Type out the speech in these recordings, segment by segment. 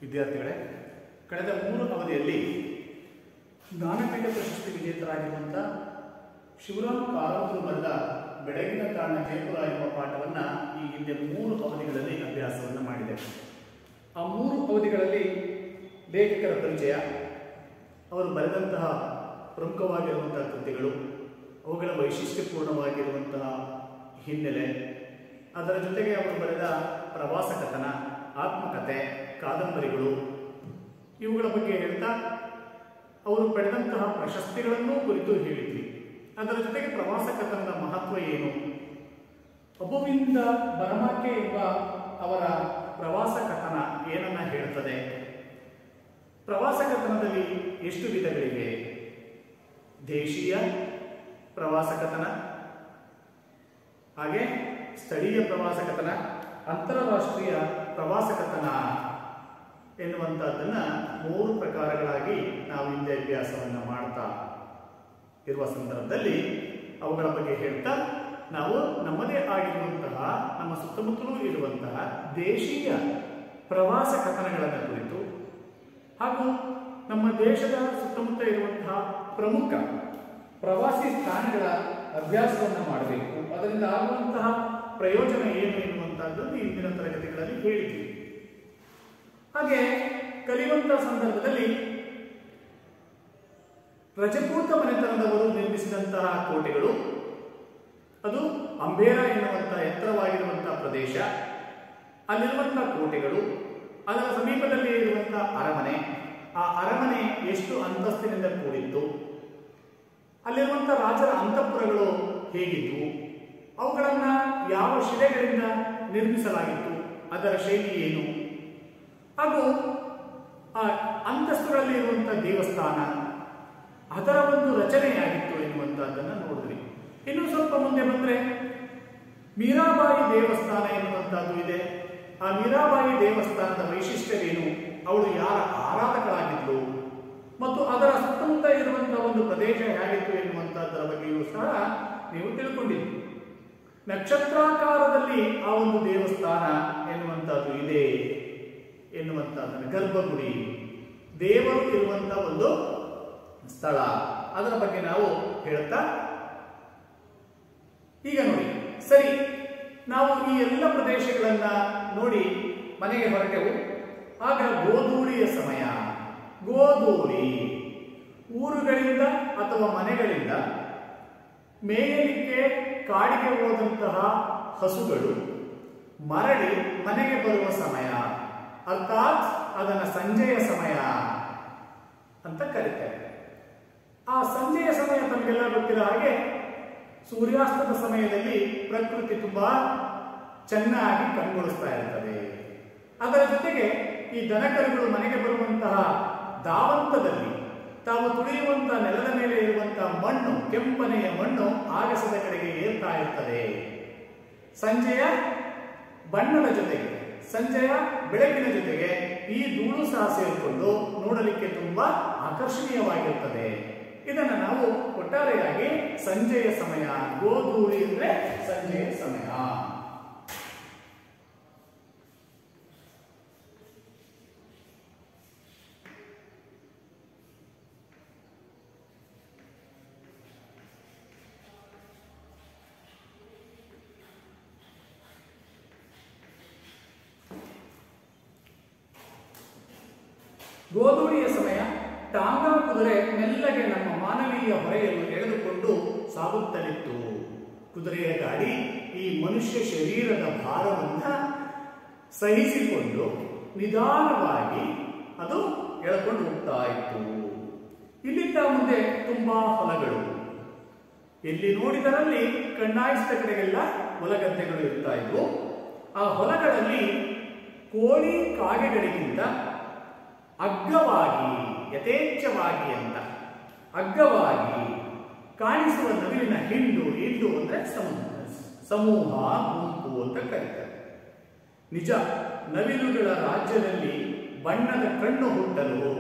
ವಿದ್ಯಾರ್ಥಿಗಳೇ, ಕಳೆದ 3 ಅವಧಿಯಲ್ಲಿ ಜ್ಞಾನಪೀಠ ಪ್ರಶಸ್ತಿ ವಿಜೇತರಾಗಿರುವಂಥ ಶಿವರಾಮ್ ಕಾರಂತರು ಬರೆದ ಬೆಳಗಿನ ತಾಣ ಜಯಪುರ ಎಂಬ ಪಾಠವನ್ನು ಈ ಹಿಂದೆ 3 ಅವಧಿಗಳಲ್ಲಿ ಅಭ್ಯಾಸವನ್ನು ಮಾಡಿದೆ. ಆ 3 ಅವಧಿಗಳಲ್ಲಿ ಲೇಖಕರ ಪರಿಚಯ, ಅವರು ಬರೆದಂತಹ ಪ್ರಮುಖವಾಗಿರುವಂತಹ ಕೃತಿಗಳು, ಅವುಗಳ ವೈಶಿಷ್ಟ್ಯಪೂರ್ಣವಾಗಿರುವಂತಹ ಹಿನ್ನೆಲೆ, ಅದರ ಜೊತೆಗೆ ಅವರು ಬರೆದ ಪ್ರವಾಸ ಕಥನ, ಆತ್ಮಕಥೆ, ಕಾದಂಬರಿಗಳು, ಇವುಗಳ ಬಗ್ಗೆ ಹೇಳ್ತಾ ಅವರು ಪಡೆದಂತಹ ಪ್ರಶಸ್ತಿಗಳನ್ನೂ ಕುರಿತು ಹೇಳಿದ್ವಿ. ಅದರ ಜೊತೆಗೆ ಪ್ರವಾಸ ಕಥನದ ಮಹತ್ವ ಏನು, ಅಬುವಿಂದ ಬರಮಾಕೆ ಎಂಬ ಅವರ ಪ್ರವಾಸ ಕಥನ ಏನನ್ನ ಹೇಳುತ್ತದೆ, ಪ್ರವಾಸ ಕಥನದಲ್ಲಿ ಎಷ್ಟು ವಿಧಗಳಿವೆ, ದೇಶೀಯ ಪ್ರವಾಸ ಕಥನ, ಹಾಗೆ ಸ್ಥಳೀಯ ಪ್ರವಾಸ ಕಥನ, ಅಂತಾರಾಷ್ಟ್ರೀಯ ಪ್ರವಾಸ ಕಥನ ಎನ್ನುವಂಥದ್ದನ್ನು 3 ಪ್ರಕಾರಗಳಾಗಿ ನಾವು ಹಿಂದೆ ಅಭ್ಯಾಸವನ್ನು ಮಾಡ್ತಾ ಇರುವ ಸಂದರ್ಭದಲ್ಲಿ ಅವುಗಳ ಬಗ್ಗೆ ಹೇಳ್ತಾ ನಾವು ನಮ್ಮದೇ ಆಗಿರುವಂತಹ ನಮ್ಮ ಸುತ್ತಮುತ್ತಲೂ ಇರುವಂತಹ ದೇಶೀಯ ಪ್ರವಾಸ ಕಥನಗಳನ್ನು ಕುರಿತು ಹಾಗೂ ನಮ್ಮ ದೇಶದ ಸುತ್ತಮುತ್ತ ಇರುವಂತಹ ಪ್ರಮುಖ ಪ್ರವಾಸಿ ಸ್ಥಾನಗಳ ಅಭ್ಯಾಸವನ್ನು ಮಾಡಬೇಕು, ಅದರಿಂದ ಆಗುವಂತಹ ಪ್ರಯೋಜನ ಏನು ಎನ್ನುವಂತಹದ್ದನ್ನು ಇಂದಿನ ತರಗತಿಗಳಲ್ಲಿ ಹೇಳಿದ್ವಿ. ಹಾಗೆ ಕಲಿಯುವಂತಹ ಸಂದರ್ಭದಲ್ಲಿ ರಜಪೂತ ಮನೆತನದವರು ನಿರ್ಮಿಸಿದಂತಹ ಕೋಟೆಗಳು, ಅದು ಅಂಬೇರ ಎನ್ನುವಂತಹ ಎತ್ತರವಾಗಿರುವಂತಹ ಪ್ರದೇಶ, ಅಲ್ಲಿರುವಂತಹ ಕೋಟೆಗಳು, ಅದರ ಸಮೀಪದಲ್ಲಿ ಇರುವಂತಹ ಅರಮನೆ, ಆ ಅರಮನೆ ಎಷ್ಟು ಅಂತಸ್ತಿನಿಂದ ಕೂಡಿತ್ತು, ಅಲ್ಲಿರುವಂತಹ ರಾಜರ ಅಂತಃಪುರಗಳು ಹೇಗಿದ್ವು, ಅವುಗಳನ್ನು ಯಾವ ಶಿಲೆಗಳಿಂದ ನಿರ್ಮಿಸಲಾಗಿತ್ತು, ಅದರ ಶೈಲಿ ಏನು, ಹಾಗೂ ಆ ಅಂತಸ್ತುಗಳಲ್ಲಿ ಇರುವಂತಹ ದೇವಸ್ಥಾನ ಅದರ ಒಂದು ರಚನೆಯಾಗಿತ್ತು ಎನ್ನುವಂತಹದ್ದನ್ನು ನೋಡಿದ್ವಿ. ಇನ್ನು ಸ್ವಲ್ಪ ಮುಂದೆ ಬಂದ್ರೆ ಮೀರಾಬಾಯಿ ದೇವಸ್ಥಾನ ಎನ್ನುವಂತಹದ್ದು ಇದೆ. ಆ ಮೀರಾಬಾಯಿ ದೇವಸ್ಥಾನದ ವೈಶಿಷ್ಟ್ಯವೇನು, ಅವಳು ಯಾರ ಆರಾಧಕರಾಗಿದ್ಲು ಮತ್ತು ಅದರ ಸುತ್ತಮುತ್ತ ಇರುವಂತಹ ಒಂದು ಪ್ರದೇಶ ಹೇಗಿತ್ತು ಎನ್ನುವಂತಹದ್ದರ ಬಗ್ಗೆಯೂ ಸಹ ನೀವು ತಿಳ್ಕೊಂಡಿದ್ವಿ. ನಕ್ಷತ್ರಾಕಾರದಲ್ಲಿ ಆ ಒಂದು ದೇವಸ್ಥಾನ ಎನ್ನುವಂತಹದ್ದು ಇದೆ ಎನ್ನುವಂತಹದ್ದನ್ನು, ಗರ್ಭಗುಡಿ, ದೇವರು ಇರುವಂತಹ ಒಂದು ಸ್ಥಳ, ಅದರ ಬಗ್ಗೆ ನಾವು ಹೇಳ್ತಾ ಈಗ ನೋಡಿ, ಸರಿ, ನಾವು ಈ ಎಲ್ಲ ಪ್ರದೇಶಗಳನ್ನ ನೋಡಿ ಮನೆಗೆ ಹೊರಟೆವು. ಆಗ ಗೋಧೂಳಿಯ ಸಮಯ. ಗೋಧೂಳಿ ಊರುಗಳಿಂದ ಅಥವಾ ಮನೆಗಳಿಂದ ಮೇಯಲಿಕ್ಕೆ ಕಾಡಿಗೆ ಹೋದಂತಹ ಹಸುಗಳು ಮರಳಿ ಮನೆಗೆ ಬರುವ ಸಮಯ, ಅರ್ಥಾತ್ ಅದನ್ನ ಸಂಜೆಯ ಸಮಯ ಅಂತ ಕರೀತಾರೆ. ಆ ಸಂಜೆಯ ಸಮಯ ತಮಗೆಲ್ಲ ಗೊತ್ತಿರೋ ಹಾಗೆ ಸೂರ್ಯಾಸ್ತದ ಸಮಯದಲ್ಲಿ ಪ್ರಕೃತಿ ತುಂಬಾ ಚೆನ್ನಾಗಿ ಕಂಗೊಳಿಸ್ತಾ ಇರ್ತದೆ. ಅದರ ಜೊತೆಗೆ ಈ ದನಕರುಗಳು ಮನೆಗೆ ಬರುವಂತಹ ಧಾವಂತದಲ್ಲಿ ತಾವು ತುಳಿಯುವಂತಹ ನೆಲದ ಮೇಲೆ ಇರುವಂತಹ ಮಣ್ಣು, ಕೆಂಪನೆಯ ಮಣ್ಣು ಆಗಸದ ಕಡೆಗೆ ಏರ್ತಾ ಇರ್ತದೆ. ಸಂಜೆಯ ಬಣ್ಣದ ಜೊತೆಗೆ, ಸಂಜೆಯ ಬೆಳಕಿನ ಜೊತೆಗೆ ಈ ಧೂಳು ಸಹ ಸೇರಿಕೊಂಡು ನೋಡಲಿಕ್ಕೆ ತುಂಬಾ ಆಕರ್ಷಣೀಯವಾಗಿರುತ್ತದೆ. ಇದನ್ನ ನಾವು ಒಟ್ಟಾರೆಯಾಗಿ ಸಂಜೆಯ ಸಮಯ, ಗೋಧೂಳಿ ಅಂದ್ರೆ ಸಂಜೆಯ ಸಮಯ. ಗೋಧೂಳಿಯ ಸಮಯ. ಟಾಂಗಾ ಕುದುರೆ ಮೆಲ್ಲಗೆ ನಮ್ಮ ಮಾನವೀಯ ಹೊರೆಯನ್ನು ಎಳೆದುಕೊಂಡು ಸಾಗುತ್ತಲಿತ್ತು. ಕುದುರೆಯ ಗಾಡಿ ಈ ಮನುಷ್ಯ ಶರೀರದ ಭಾರವನ್ನ ಸಹಿಸಿಕೊಂಡು ನಿಧಾನವಾಗಿ ಅದು ಎಳೆದುಕೊಂಡು ಹೋಗ್ತಾ ಇತ್ತು. ಇಲ್ಲಿದ್ದ ಮುಂದೆ ತುಂಬಾ ಹೊಲಗಳು, ಎಲ್ಲಿ ನೋಡಿದರಲ್ಲಿ ಕಣ್ಣಾಯಿಸಿದ ಕಡೆಗೆಲ್ಲ ಹೊಲಗದ್ದೆಗಳು ಇರ್ತಾ ಇದ್ವು. ಆ ಹೊಲಗಳಲ್ಲಿ ಕೋಳಿ ಕಾಗೆಗಳಿಗಿಂತ ಅಗ್ಗವಾಗಿ, ಯಥೇಚ್ಛವಾಗಿ ಅಂತ ಅಗ್ಗವಾಗಿ ಕಾಣಿಸುವ ನವಿಲಿನ ಹಿಂಡು ಅಂದ್ರೆ ಸಮೂಹ, ಗುಂಪು ಅಂತ ಕರೀತಾರೆ. ನಿಜ, ನವಿಲುಗಳ ರಾಜ್ಯದಲ್ಲಿ ಬಣ್ಣದ ಕಣ್ಣು ಹುಟ್ಟಲು,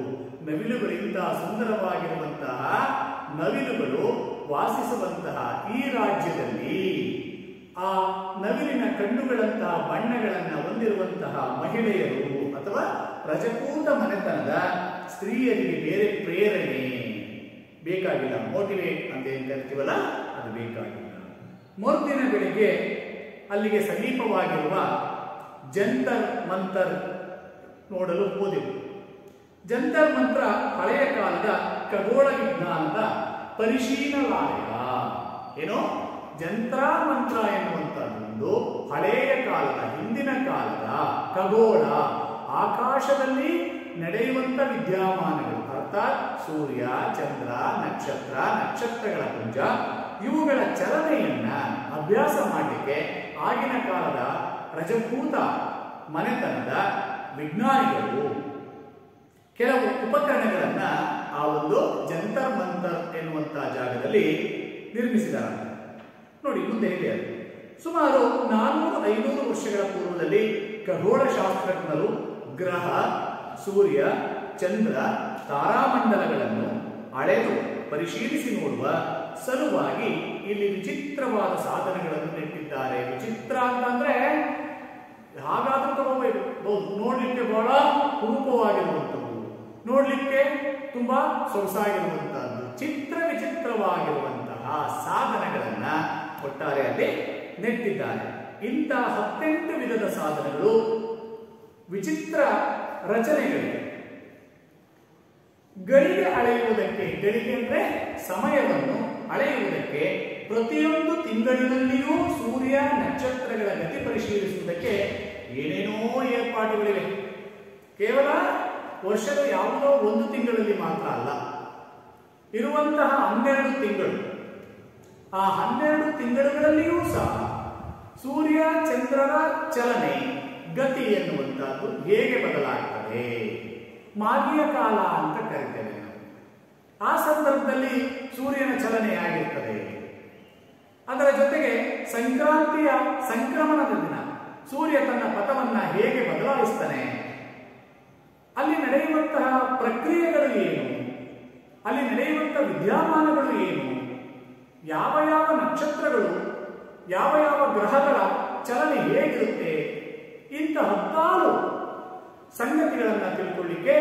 ನವಿಲುಗಳಿಂದ ಸುಂದರವಾಗಿರುವಂತಹ ನವಿಲುಗಳು ವಾಸಿಸುವಂತಹ ಈ ರಾಜ್ಯದಲ್ಲಿ ಆ ನವಿಲಿನ ಕಣ್ಣುಗಳಂತಹ ಬಣ್ಣಗಳನ್ನು ಹೊಂದಿರುವಂತಹ ಮಹಿಳೆಯರು ಅಥವಾ ರಜಪೂತ ಮನೆತನದ ಸ್ತ್ರೀಯರಿಗೆ ಬೇರೆ ಪ್ರೇರಣೆ ಬೇಕಾಗಿಲ್ಲ. ಮೋಟಿವೇಟ್ ಅಂತ ಏನ್ ಕರಿತೀವಲ್ಲ ಅದು ಬೇಕಾಗಿಲ್ಲ. ಮರುದಿನ ಬೆಳಿಗ್ಗೆ ಅಲ್ಲಿಗೆ ಸಮೀಪವಾಗಿರುವ ಜಂತರ್ ಮಂತರ್ ನೋಡಲು ಹೋದೆವು. ಜಂತರ್ ಮಂತ್ರ ಹಳೆಯ ಕಾಲದ ಖಗೋಳ ವಿಜ್ಞಾನದ ಪರಿಶೀಲನಾಲಯ. ಏನೋ ಜಂತ್ರ ಮಂತ್ರ ಎನ್ನುವಂತಹದ್ದು ಹಳೆಯ ಕಾಲದ ಹಿಂದಿನ ಕಾಲದ ಖಗೋಳ ಆಕಾಶದಲ್ಲಿ ನಡೆಯುವಂತ ವಿದ್ಯಮಾನಗಳು, ಅರ್ಥಾತ್ ಸೂರ್ಯ, ಚಂದ್ರ, ನಕ್ಷತ್ರ, ನಕ್ಷತ್ರಗಳ ಪುಂಜ ಇವುಗಳ ಚಲನೆಯನ್ನ ಅಭ್ಯಾಸ ಮಾಡಲಿಕ್ಕೆ ಆಗಿನ ಕಾಲದ ರಜಪೂತ ಮನೆತನದ ವಿಜ್ಞಾನಿಗಳು ಕೆಲವು ಉಪಕರಣಗಳನ್ನ ಆ ಒಂದು ಜಂತರ್ ಮಂತರ್ ಎನ್ನುವಂತಹ ಜಾಗದಲ್ಲಿ ನಿರ್ಮಿಸಿದ್ದಾರೆ. ನೋಡಿ ಮುಂದೆ ಹೇಳಿ. ಅದು ಸುಮಾರು 400-500 ವರ್ಷಗಳ ಪೂರ್ವದಲ್ಲಿ ಖಗೋಳ ಶಾಸ್ತ್ರಜ್ಞರು ಗ್ರಹ, ಸೂರ್ಯ, ಚಂದ್ರ, ತಾರಾಮಂಡಲಗಳನ್ನು ಅಳೆದು ಪರಿಶೀಲಿಸಿ ನೋಡುವ ಸಲುವಾಗಿ ಇಲ್ಲಿ ವಿಚಿತ್ರವಾದ ಸಾಧನಗಳನ್ನು ನೆಟ್ಟಿದ್ದಾರೆ. ವಿಚಿತ್ರ ಅಂತಂದ್ರೆ ಹಾಗಾದ್ರೂ ತಗೋಬಹುದು, ನೋಡ್ಲಿಕ್ಕೆ ಬಹಳ ರೂಪವಾಗಿರುವಂಥದ್ದು, ನೋಡ್ಲಿಕ್ಕೆ ತುಂಬಾ ಸೊಗಸಾಗಿರುವಂತಹದ್ದು, ವಿಚಿತ್ರವಾಗಿರುವಂತಹ ಸಾಧನಗಳನ್ನ ಒಟ್ಟಾರೆ ಅಲ್ಲಿ ನೆಟ್ಟಿದ್ದಾರೆ. ಇಂತಹ 18 ವಿಧದ ಸಾಧನಗಳು, ವಿಚಿತ್ರ ರಚನೆಗಳಿವೆ. ಗಳಿಗೆ ಅಳೆಯುವುದಕ್ಕೆ, ಗಳಿಗೆ ಅಂದ್ರೆ ಸಮಯವನ್ನು ಅಳೆಯುವುದಕ್ಕೆ, ಪ್ರತಿಯೊಂದು ತಿಂಗಳಿನಲ್ಲಿಯೂ ಸೂರ್ಯ ನಕ್ಷತ್ರಗಳ ಗತಿ ಪರಿಶೀಲಿಸುವುದಕ್ಕೆ ಏನೇನೋ ಏರ್ಪಾಡುಗಳಿವೆ. ಕೇವಲ ವರ್ಷದ ಯಾವುದೋ ಒಂದು ತಿಂಗಳಲ್ಲಿ ಮಾತ್ರ ಅಲ್ಲ, ಇರುವಂತಹ 12 ತಿಂಗಳು. ಆ 12 ತಿಂಗಳುಗಳಲ್ಲಿಯೂ ಸಹ ಸೂರ್ಯ ಚಂದ್ರನ ಚಲನೆ, ಗತಿ ಎನ್ನುವಂತಹದ್ದು ಹೇಗೆ ಬದಲಾಗ್ತದೆ, ಮಾಗಿಯ ಕಾಲ ಅಂತ ಕರಿತೇವೆ ನಾವು. ಆ ಸಂದರ್ಭದಲ್ಲಿ ಸೂರ್ಯನ ಚಲನೆ ಆಗಿರ್ತದೆ. ಅದರ ಜೊತೆಗೆ ಸಂಕ್ರಾಂತಿಯ ಸಂಕ್ರಮಣದ ದಿನ ಸೂರ್ಯ ತನ್ನ ಪಥವನ್ನ ಹೇಗೆ ಬದಲಾಯಿಸ್ತಾನೆ, ಅಲ್ಲಿ ನಡೆಯುವಂತಹ ಪ್ರಕ್ರಿಯೆಗಳು ಏನು, ಅಲ್ಲಿ ನಡೆಯುವಂತಹ ವಿದ್ಯಮಾನಗಳು ಏನು, ಯಾವ ಯಾವ ನಕ್ಷತ್ರಗಳು, ಯಾವ ಯಾವ ಗ್ರಹಗಳ ಚಲನೆ ಹೇಗಿರುತ್ತೆ, ಇಂಥ 10 ಸಂಗತಿಗಳನ್ನು ತಿಳ್ಕೊಳ್ಳಿಕ್ಕೆ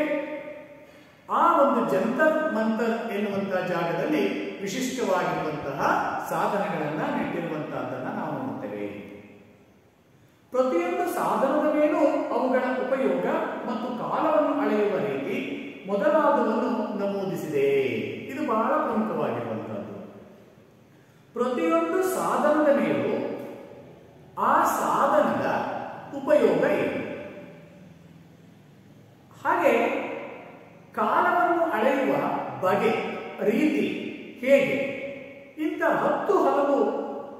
ಆ ಒಂದು ಜಂತರ್ ಮಂತರ್ ಎನ್ನುವಂತಹ ಜಾಗದಲ್ಲಿ ವಿಶಿಷ್ಟವಾಗಿರುವಂತಹ ಸಾಧನಗಳನ್ನ ನೆಟ್ಟಿರುವಂತಹದ್ದನ್ನ ನಾವು ನೋಡ್ತೇವೆ. ಪ್ರತಿಯೊಂದು ಸಾಧನದ ಮೇಲೂ ಅವುಗಳ ಉಪಯೋಗ ಮತ್ತು ಕಾಲವನ್ನು ಅಳೆಯುವ ರೀತಿ ಮೊದಲಾದವನ್ನು ನಮೂದಿಸಿದೆ. ಇದು ಬಹಳ ಪ್ರಮುಖವಾಗಿರುವಂತಹದ್ದು. ಪ್ರತಿಯೊಂದು ಸಾಧನದ ಮೇಲೂ ಆ ಸಾಧನದ ಉಪಯೋಗ ಏನು, ಹಾಗೆ ಕಾಲವನ್ನು ಅಳೆಯುವ ಬಗೆ, ರೀತಿ ಹೇಗೆ, ಇಂಥ 10 ಹಲವು